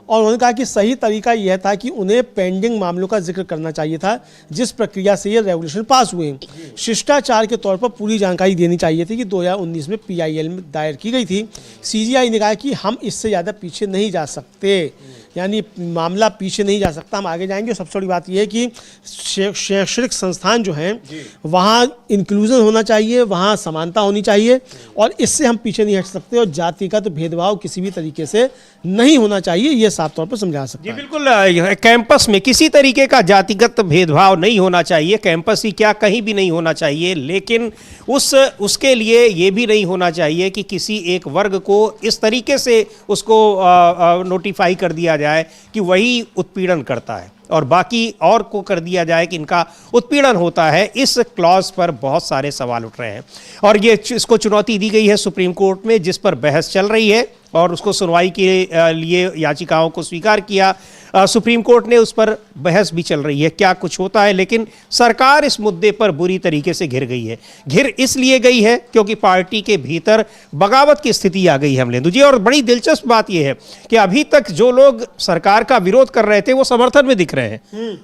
और उन्होंने कहा कि सही तरीका यह था कि उन्हें पेंडिंग मामलों का जिक्र करना चाहिए था जिस प्रक्रिया से ये रेगुलेशन पास हुए। शिष्टाचार के तौर पर पूरी जानकारी देनी चाहिए थी कि 2019 में पीआईएल में दायर की गई थी। सीजीआई ने कहा कि हम इससे ज़्यादा पीछे नहीं जा सकते, यानी मामला पीछे नहीं जा सकता, हम आगे जाएंगे। सबसे बड़ी बात यह है कि शैक्षणिक संस्थान जो हैं वहाँ इंक्लूजन होना चाहिए, वहाँ समानता होनी चाहिए और इससे हम पीछे नहीं हट सकते। और जाति का तो भेदभाव किसी भी तरीके से नहीं होना चाहिए, ये साफ तौर पर समझा सकते हैं। जी बिल्कुल, कैंपस में किसी तरीके का जातिगत भेदभाव नहीं होना चाहिए, कैंपस ही क्या कहीं भी नहीं होना चाहिए। लेकिन उसके लिए ये भी नहीं होना चाहिए कि किसी एक वर्ग को इस तरीके से उसको नोटिफाई कर दिया जाए कि वही उत्पीड़न करता है और बाकी और को कर दिया जाए कि इनका उत्पीड़न होता है। इस क्लॉज पर बहुत सारे सवाल उठ रहे हैं और ये इसको चुनौती दी गई है सुप्रीम कोर्ट में, जिस पर बहस चल रही है और उसको सुनवाई के लिए याचिकाओं को स्वीकार किया सुप्रीम कोर्ट ने, उस पर बहस भी चल रही है क्या कुछ होता है। लेकिन सरकार इस मुद्दे पर बुरी तरीके से घिर गई है। घिर इसलिए गई है क्योंकि पार्टी के भीतर बगावत की स्थिति आ गई है अमलेंदु जी। और बड़ी दिलचस्प बात यह है कि अभी तक जो लोग सरकार का विरोध कर रहे थे वो समर्थन में दिख रहे हैं।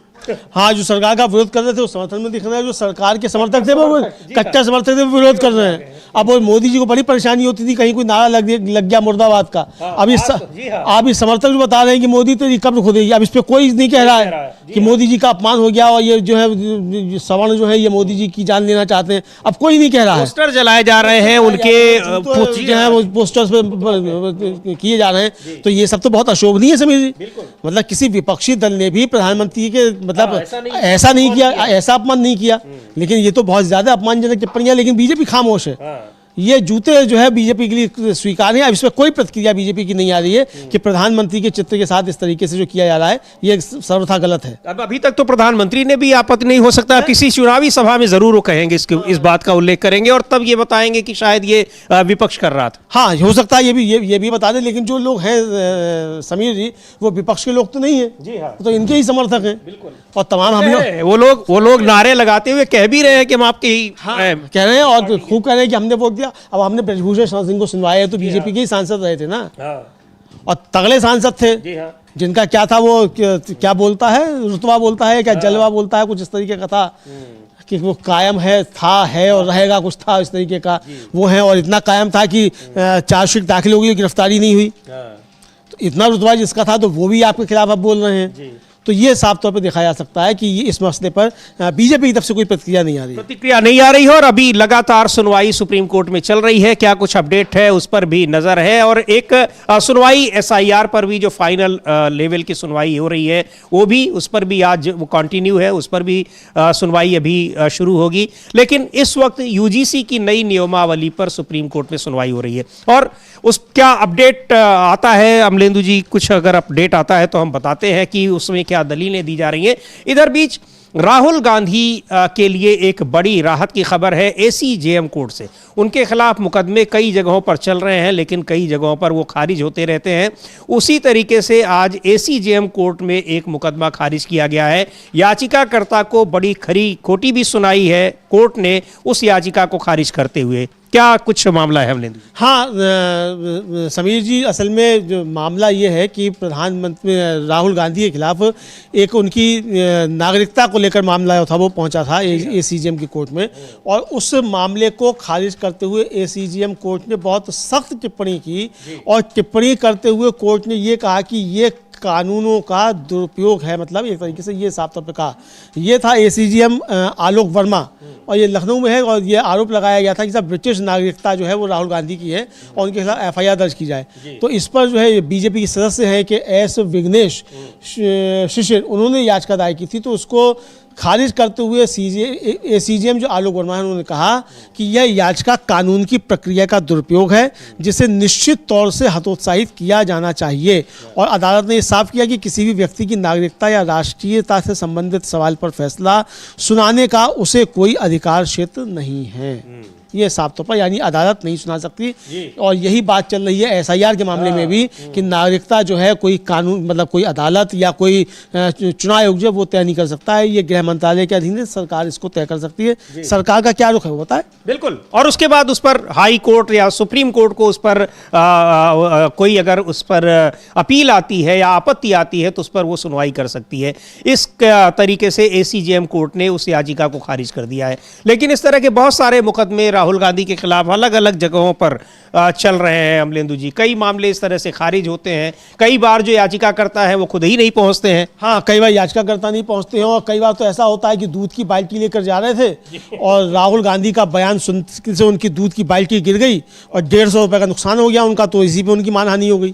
हाँ, जो सरकार का विरोध कर रहे थे वो समर्थन में दिख रहे हैं, जो सरकार के समर्थक थे वो कच्चा समर्थक थे वो विरोध कर रहे हैं। अब वो मोदी जी को बड़ी परेशानी होती थी, कहीं कोई नारा लग गया मुर्दाबाद का। अब इस समर्थक जो बता रहे हैं कि मोदी तेरी कब्र खोदेगी। अब इस पे कोई नहीं कह रहा है कि मोदी जी का अपमान हो गया और ये जो है सवर्ण जो है ये मोदी जी की जान लेना चाहते हैं, अब कोई नहीं कह रहा है। पोस्टर जलाए जा रहे हैं उनके, जो है वो पोस्टर्स पे किए जा रहे हैं, तो ये सब तो बहुत अशोभनीय है समीर जी। मतलब किसी विपक्षी दल ने भी प्रधानमंत्री के मतलब ऐसा नहीं किया, ऐसा अपमान नहीं किया। लेकिन ये तो बहुत ज्यादा अपमानजनक टिप्पणियां, लेकिन बीजेपी खामोश है। ये जूते जो है बीजेपी के लिए स्वीकार है। अब इसमें कोई प्रतिक्रिया बीजेपी की नहीं आ रही है कि प्रधानमंत्री के चित्र के साथ इस तरीके से जो किया जा रहा है ये सर्वथा गलत है। अब अभी तक तो प्रधानमंत्री ने भी आपत्ति नहीं हो सकता, किसी चुनावी सभा में जरूर वो कहेंगे, इस बात का उल्लेख करेंगे और तब ये बताएंगे कि शायद ये विपक्ष कर रहा था। हाँ, हो सकता है ये भी बता दें। लेकिन जो लोग हैं समीर जी वो विपक्ष के लोग तो नहीं है जी। हाँ, तो इनके ही समर्थक हैं। बिल्कुल। और तमाम हम लोग वो लोग नारे लगाते हुए कह भी रहे हैं कि हम आपके ही कह रहे हैं और खूब कह रहे हैं कि हमने वोट दिया। अब हमने ब्रजभूषण सिंह को सुनवाया है तो बीजेपी के ही सांसद रहे थे ना, और तगड़े सांसद थे जिनका क्या था वो क्या बोलता है, रुतबा बोलता है क्या, जलवा बोलता है, कुछ इस तरीके का था कि वो कायम है, है और रहेगा, कुछ था इस तरीके का वो है। और इतना कायम था कि चार्जशीट दाखिल होगी, गिरफ्तारी नहीं हुई। तो इतना रुतबा जिसका था तो वो भी आपके खिलाफ अब बोल रहे हैं। तो ये साफ तौर पे देखा जा सकता है कि इस मसले पर बीजेपी की तरफ से कोई प्रतिक्रिया नहीं आ रही है। और अभी लगातार सुनवाई सुप्रीम कोर्ट में चल रही है, क्या कुछ अपडेट है उस पर भी नजर है। और एक सुनवाई एसआईआर पर भी जो फाइनल लेवल की सुनवाई हो रही है वो भी, उस पर भी आज वो कंटिन्यू है, उस पर भी सुनवाई अभी शुरू होगी। लेकिन इस वक्त यूजीसी की नई नियमावली पर सुप्रीम कोर्ट में सुनवाई हो रही है और उस क्या अपडेट आता है अमलेंदु जी, कुछ अगर अपडेट आता है तो हम बताते हैं कि उसमें क्या दलीलें दी जा रही हैं। इधर बीच राहुल गांधी के लिए एक बड़ी राहत की खबर है एसीजेएम कोर्ट से। उनके खिलाफ मुकदमे कई जगहों पर चल रहे हैं लेकिन कई जगहों पर वो खारिज होते रहते हैं। उसी तरीके से आज एसीजेएम कोर्ट में एक मुकदमा खारिज किया गया है। याचिकाकर्ता को बड़ी खरी खोटी भी सुनाई है कोर्ट ने उस याचिका को खारिज करते हुए। क्या कुछ मामला है अमलेंदु? हाँ समीर जी, असल में जो मामला ये है कि प्रधानमंत्री राहुल गांधी के खिलाफ एक उनकी नागरिकता को लेकर मामला था, वो पहुंचा था एसीजेएम की कोर्ट में और उस मामले को खारिज करते हुए एसीजेएम कोर्ट ने बहुत सख्त टिप्पणी की और टिप्पणी करते हुए कोर्ट ने ये कहा कि ये कानूनों का दुरुपयोग है, मतलब एक तरीके से ये साफ तौर पर कहा। ये था ACGM आलोक वर्मा, और ये लखनऊ में है, और ये आरोप लगाया गया था कि सब ब्रिटिश नागरिकता जो है वो राहुल गांधी की है और उनके खिलाफ FIR दर्ज की जाए। तो इस पर जो है बीजेपी के सदस्य हैं कि S विघ्नेश शिशिर, उन्होंने याचिका दायर की थी, तो उसको खारिज करते हुए ACGM जो आलोक वर्मा है उन्होंने कहा कि यह याचिका कानून की प्रक्रिया का दुरुपयोग है, जिसे निश्चित तौर से हतोत्साहित किया जाना चाहिए। और अदालत ने यह साफ किया कि किसी भी व्यक्ति की नागरिकता या राष्ट्रीयता से संबंधित सवाल पर फैसला सुनाने का उसे कोई अधिकार क्षेत्र नहीं है। ये साफ तौर पर यानी अदालत नहीं सुना सकती। और यही बात चल रही है SIR के मामले में भी कि नागरिकता जो है कोई कानून, मतलब कोई अदालत या कोई चुनाव आयोग जो वो तय नहीं कर सकता है। ये गृह मंत्रालय के अधीन है, सरकार इसको तय कर सकती है। सरकार का क्या रुख है वो बताए। बिल्कुल। और उसके बाद उस पर हाई कोर्ट या सुप्रीम कोर्ट को उस पर कोई अगर उस पर अपील आती है या आपत्ति आती है तो उस पर वो सुनवाई कर सकती है। इस तरीके से ACGM कोर्ट ने उस याचिका को खारिज कर दिया है। लेकिन इस तरह के बहुत सारे मुकदमे राहुल गांधी के खिलाफ अलग अलग जगहों पर चल रहे हैं अमलेंदु जी। कई मामले इस तरह से खारिज होते हैं। कई बार जो याचिका करता है वो खुद ही नहीं पहुंचते हैं। हाँ, कई बार याचिकाकर्ता नहीं पहुंचते हैं, और कई बार तो ऐसा होता है कि दूध की बाल्टी लेकर जा रहे थे और राहुल गांधी का बयान सुनते से उनकी दूध की बाल्टी गिर गई और 150 रुपये का नुकसान हो गया उनका, तो इसी पे उनकी मानहानि हो गई।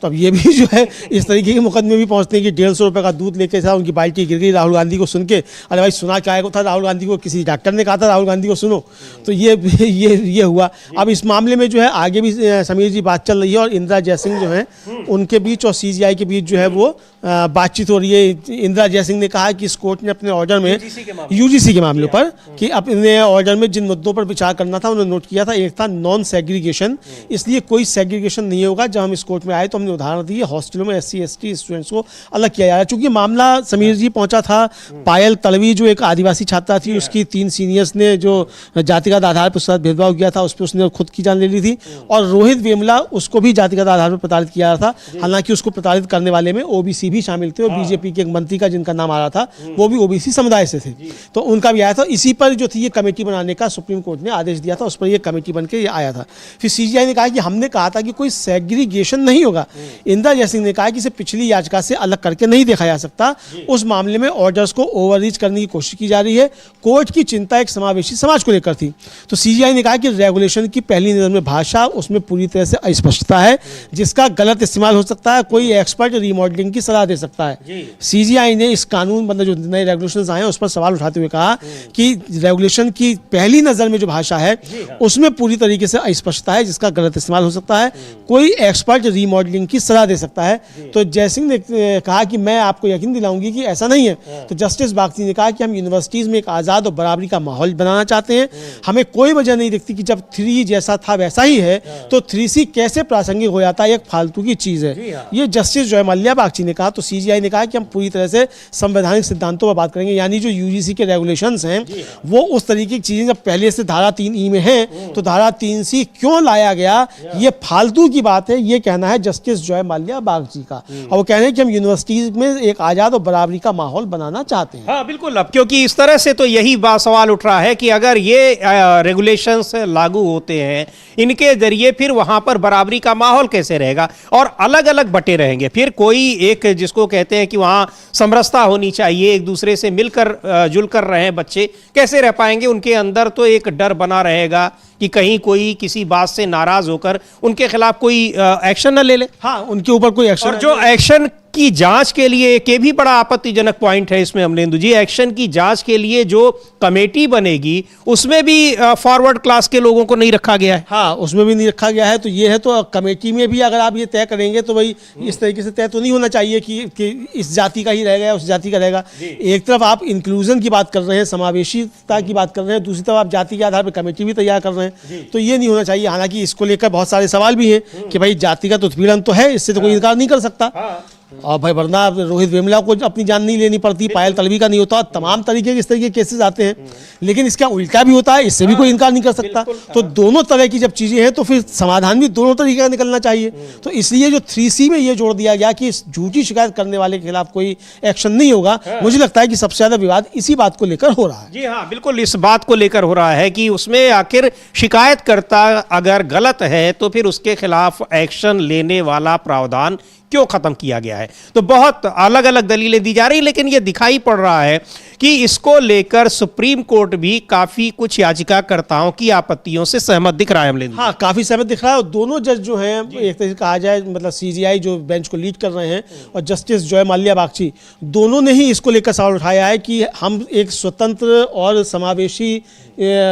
तो अब ये भी जो है इस तरीके के मुकदमे भी पहुंचते हैं कि 150 रुपये का दूध लेके था, उनकी बाल्टी गिर गई राहुल गांधी को सुन के। अरे भाई सुना क्या था, राहुल गांधी को किसी डॉक्टर ने कहा था राहुल गांधी को सुनो। तो ये हुआ। अब इस मामले में जो है आगे भी समीर जी बात चल रही है, और इंदिरा जयसिंह जो है उनके बीच और CGI के बीच जो है वो बातचीत हो रही है। इंदिरा जयसिंह ने कहा कि इस कोर्ट ने अपने ऑर्डर में UGC के मामले पर कि अपने ऑर्डर में जिन मुद्दों पर विचार करना था उन्होंने नोट किया था। एक था नॉन सेग्रीगेशन, इसलिए कोई सेग्रीगेशन नहीं होगा। जब हम इस कोर्ट में आए तो हमने उदाहरण दी, हॉस्टलों में SC ST स्टूडेंट्स को अलग किया जा रहा है। चूंकि मामला समीर जी पहुंचा था, पायल तलवी जो एक आदिवासी छात्रा थी, उसकी 3 सीनियर्स ने जो जातिगत आधार पर साथ भेदभाव किया था उस पर उसने खुद की जान ले ली थी, और रोहित वेमुला उसको भी जातिगत आधार पर प्रताड़ित किया था। हालांकि उसको प्रताड़ित करने वाले में OBC भी शामिल थे, और BJP के एक मंत्री का जिनका नाम आ रहा था वो भी OBC समुदाय से थे, तो उनका भी आया था। इसी पर जो थी ये कमेटी बनाने का सुप्रीम कोर्ट ने आदेश दिया था, उस पर ये कमेटी बन के आया था। फिर CGI ने कहा कि हमने कहा था कि कोई सेग्रीगेशन नहीं होगा। इंदिरा जयसिंह ने कहा कि इसे पिछली याचिका से अलग करके नहीं देखा जा सकता। उस मामले में ऑर्डर्स को ओवररीच करने की कोशिश की जा रही है। कोर्ट की चिंता एक समावेशी समाज को लेकर थी। तो CGI ने कहा कि रेगुलेशन की पहली नज़र में भाषा उसमें पूरी तरह से अस्पष्टता है, जिसका गलत इस्तेमाल हो सकता है। कोई एक्सपर्ट रिमॉडलिंग की सलाह दे सकता है। CGI ने इस कानून, मतलब जो नए रेगुलेशंस आए हैं उस पर सवाल उठाते हुए कहा कि रेगुलेशन की पहली नज़र में जो भाषा है उसमें पूरी तरीके से अस्पष्टता है, जिसका गलत इस्तेमाल हो सकता है। कोई एक्सपर्ट रिमॉडलिंग की सलाह दे सकता है। तो जयसिंह ने कहा कि मैं आपको यकीन दिलाऊंगी कि ऐसा नहीं है। तो जस्टिस बागची ने कहा कि हम यूनिवर्सिटीज में एक आज़ाद और बराबरी का माहौल बनाना चाहते हैं। हमें कोई वजह नहीं दिखती कि जब 3 जैसा था वैसा ही है तो 3C कैसे प्रासंगिक हो जाता है, एक फालतू की चीज़ है। ये जस्टिस जय मल्ल्या बागची ने कहा। तो CGI ने कहा कि हम पूरी तरह से संवैधानिक सिद्धांतों पर बात करेंगे, यानी जो UGC के रेगुलेशंस हैं वो उस तरीके की चीज़ें जब पहले से धारा 3E में है तो धारा 3C क्यों लाया गया, ये फालतू की बात है। ये कहना है जस्टिस जय मल्ल्या बागची का, और वो कह रहे हैं कि हम यूनिवर्सिटीज में एक आज़ाद और बराबरी का माहौल बनाना चाहते हैं। हाँ बिल्कुल। अब क्योंकि इस तरह से तो यही सवाल उठ रहा है कि अगर ये रेगुलेशंस लागू होते हैं इनके जरिए फिर वहां पर बराबरी का माहौल कैसे रहेगा, और अलग अलग बटे रहेंगे। फिर कोई एक जिसको कहते हैं कि वहां समरसता होनी चाहिए, एक दूसरे से मिलकर जुलकर रहे बच्चे, कैसे रह पाएंगे? उनके अंदर तो एक डर बना रहेगा कि कहीं कोई किसी बात से नाराज होकर उनके खिलाफ कोई एक्शन न ले ले। हाँ, उनके ऊपर कोई एक्शन, और जो एक्शन की जांच के लिए एक भी बड़ा आपत्तिजनक पॉइंट है इसमें अमलेंदु जी, एक्शन की जांच के लिए जो कमेटी बनेगी उसमें भी फॉरवर्ड क्लास के लोगों को नहीं रखा गया है। हाँ, उसमें भी नहीं रखा गया है। तो ये है, तो कमेटी में भी अगर आप ये तय करेंगे तो भाई इस तरीके से तय तो नहीं होना चाहिए कि इस जाति का ही रहेगा, उस जाति का रहेगा। एक तरफ आप इंक्लूजन की बात कर रहे हैं, समावेशिता की बात कर रहे हैं, दूसरी तरफ आप जाति के आधार पर कमेटी भी तैयार कर रहे हैं, तो ये नहीं होना चाहिए। हालांकि इसको लेकर बहुत सारे सवाल भी हैं कि भाई जातिगत उत्पीड़न तो है, इससे तो कोई इनकार नहीं कर सकता। और भाई वरना रोहित वेमुला को अपनी जान नहीं लेनी पड़ती, पायल तलवी का नहीं होता, तमाम तरीके के इस तरीके के केसेस आते हैं। लेकिन इसका उल्टा भी होता है, इससे भी कोई इनकार नहीं कर सकता। तो दोनों तरह की जब चीज़ें हैं तो फिर समाधान भी दोनों तरीके का निकलना चाहिए। तो इसलिए जो 3C में ये जोड़ दिया गया कि इस झूठी शिकायत करने वाले के खिलाफ कोई एक्शन नहीं होगा। मुझे लगता है कि सबसे ज़्यादा विवाद इसी बात को लेकर हो रहा है। जी हाँ, बिल्कुल इस बात को लेकर हो रहा है कि उसमें आखिर शिकायतकर्ता अगर गलत है तो फिर उसके खिलाफ एक्शन लेने वाला प्रावधान क्यों खत्म किया गया है। तो बहुत अलग अलग दलीलें दी जा रही, लेकिन यह दिखाई पड़ रहा है कि इसको लेकर सुप्रीम कोर्ट भी काफी कुछ याचिकाकर्ताओं की आपत्तियों से सहमत दिख रहा है। अमलेंदु, हाँ, काफी सहमत दिख रहा है। और दोनों जज जो हैं, एक तरह से कहा जाए, मतलब सीजीआई जो बेंच को लीड कर रहे हैं और जस्टिस जॉय माल्या बागची, दोनों ने ही इसको लेकर सवाल उठाया है कि हम एक स्वतंत्र और समावेशी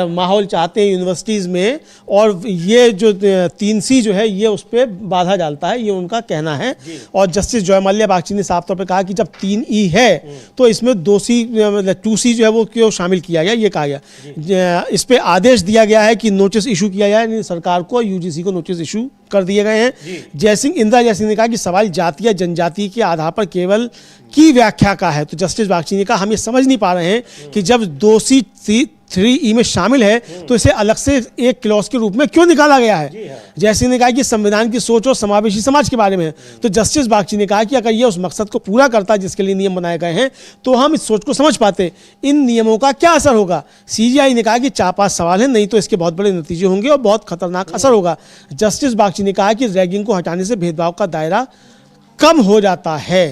माहौल चाहते हैं यूनिवर्सिटीज़ में, और ये जो 3C जो है ये उस पर बाधा डालता है, ये उनका कहना है। और जस्टिस जॉय माल्या बागची ने साफ तौर पे कहा कि जब 3E है तो इसमें 2C जो है वो क्यों शामिल किया गया, ये कहा गया। इस पे आदेश दिया गया है कि नोटिस इशू किया जाए, सरकार को, यूजीसी को नोटिस इशू कर दिए गए हैं। इंदिरा जयसिंह ने कहा कि सवाल जाति या जनजाति के आधार पर केवल की व्याख्या का है। तो जस्टिस बागची ने कहा हम ये समझ नहीं पा रहे हैं कि जब 2C 3E में शामिल है तो इसे अलग से एक क्लॉज के रूप में क्यों निकाला गया है। जयसिंह ने कहा कि संविधान की सोच और समावेशी समाज के बारे में है। तो जस्टिस बागची ने कहा कि अगर ये उस मकसद को पूरा करता है जिसके लिए नियम बनाए गए हैं तो हम इस सोच को समझ पाते। इन नियमों का क्या असर होगा। सीजीआई ने कहा कि 4-5 सवाल हैं, नहीं तो इसके बहुत बड़े नतीजे होंगे और बहुत खतरनाक असर होगा। जस्टिस बागची ने कहा कि रैगिंग को हटाने से भेदभाव का दायरा कम हो जाता है,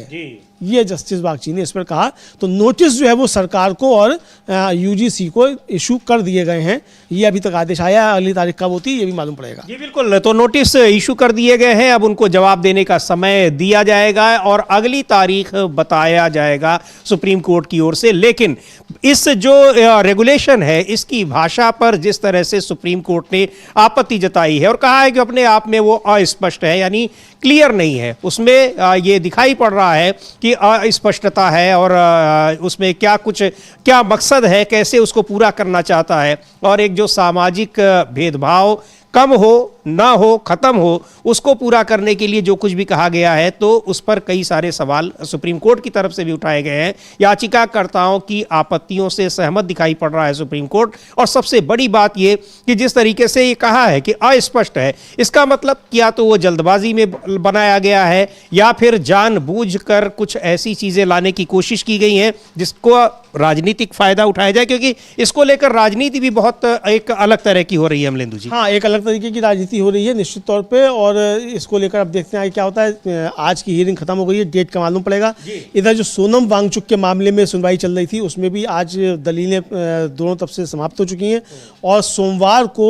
ये जस्टिस बागची ने इस पर कहा। तो नोटिस जो है वो सरकार को और यूजीसी को इशू कर दिए गए हैं। ये अभी तक आदेश आया, अगली तारीख कब होती है ये भी मालूम पड़ेगा। जी बिल्कुल, तो नोटिस इशू कर दिए गए हैं, अब उनको जवाब देने का समय दिया जाएगा और अगली तारीख बताया जाएगा सुप्रीम कोर्ट की ओर से। लेकिन इस जो रेगुलेशन है इसकी भाषा पर जिस तरह से सुप्रीम कोर्ट ने आपत्ति जताई है और कहा है कि अपने आप में वो अस्पष्ट है, यानी क्लियर नहीं है, उसमें ये दिखाई पड़ रहा है कि अस्पष्टता है और उसमें क्या मकसद है, कैसे उसको पूरा करना चाहता है, और एक जो सामाजिक भेदभाव कम हो, ना हो, खत्म हो, उसको पूरा करने के लिए जो कुछ भी कहा गया है, तो उस पर कई सारे सवाल सुप्रीम कोर्ट की तरफ से भी उठाए गए हैं। याचिकाकर्ताओं की आपत्तियों से सहमत दिखाई पड़ रहा है सुप्रीम कोर्ट। और सबसे बड़ी बात यह कि जिस तरीके से ये कहा है कि अस्पष्ट है, इसका मतलब या तो वो जल्दबाजी में बनाया गया है या फिर जानबूझकर कुछ ऐसी चीजें लाने की कोशिश की गई हैं जिसको राजनीतिक फायदा उठाया जाए, क्योंकि इसको लेकर राजनीति भी बहुत एक अलग तरह की हो रही है। अमलेंदु जी, हाँ, एक अलग तरीके की राजनीति हो रही है निश्चित तौर पे, और इसको लेकर अब देखते हैं आगे क्या होता है। आज की हियरिंग खत्म हो गई है, डेट का मालूम पड़ेगा। इधर जो सोनम वांगचुक के मामले में सुनवाई चल रही थी उसमें भी आज दलीलें दोनों तरफ से समाप्त हो चुकी हैं और सोमवार को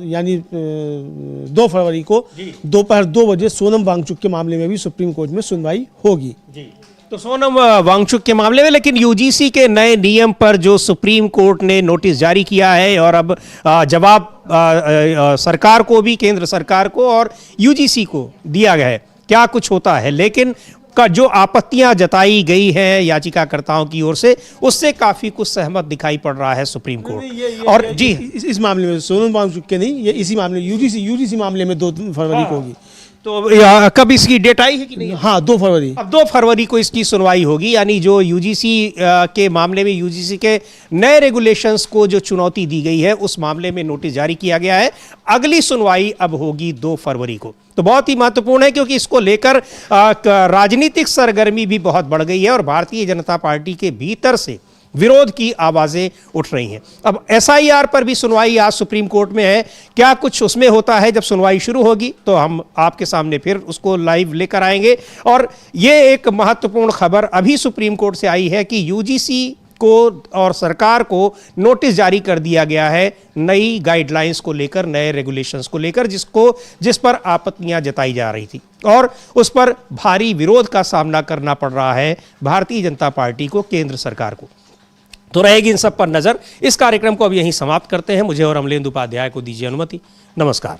यानी 2 फरवरी को दोपहर 2 बजे सोनम वांगचुक के मामले में भी सुप्रीम कोर्ट में सुनवाई होगी। तो सोनम वांगचुक के मामले में लेकिन यूजीसी के नए नियम पर जो सुप्रीम कोर्ट ने नोटिस जारी किया है और अब जवाब सरकार को भी, केंद्र सरकार को और यूजीसी को दिया गया है, क्या कुछ होता है। लेकिन का जो आपत्तियां जताई गई हैं याचिकाकर्ताओं की ओर से, उससे काफी कुछ सहमत दिखाई पड़ रहा है सुप्रीम कोर्ट। और जी, इस मामले में सोनम वांगचुक के नहीं, ये इसी मामले यूजीसी मामले में 2 फरवरी को होगी। तो कब इसकी डेट आई है कि नहीं? हाँ, 2 फरवरी। अब 2 फरवरी को इसकी सुनवाई होगी, यानी जो यूजीसी के मामले में यूजीसी के नए रेगुलेशंस को जो चुनौती दी गई है उस मामले में नोटिस जारी किया गया है। अगली सुनवाई अब होगी 2 फरवरी को। तो बहुत ही महत्वपूर्ण है क्योंकि इसको लेकर राजनीतिक सरगर्मी भी बहुत बढ़ गई है और भारतीय जनता पार्टी के भीतर से विरोध की आवाजें उठ रही हैं। अब एसआईआर पर भी सुनवाई आज सुप्रीम कोर्ट में है, क्या कुछ उसमें होता है जब सुनवाई शुरू होगी तो हम आपके सामने फिर उसको लाइव लेकर आएंगे। और ये एक महत्वपूर्ण खबर अभी सुप्रीम कोर्ट से आई है कि यूजीसी को और सरकार को नोटिस जारी कर दिया गया है नई गाइडलाइंस को लेकर, नए रेगुलेशंस को लेकर, जिस पर आपत्तियां जताई जा रही थी और उस पर भारी विरोध का सामना करना पड़ रहा है भारतीय जनता पार्टी को, केंद्र सरकार को। तो रहेगी इन सब पर नजर। इस कार्यक्रम को अब यहीं समाप्त करते हैं। मुझे और अमलेंदु उपाध्याय को दीजिए अनुमति। नमस्कार।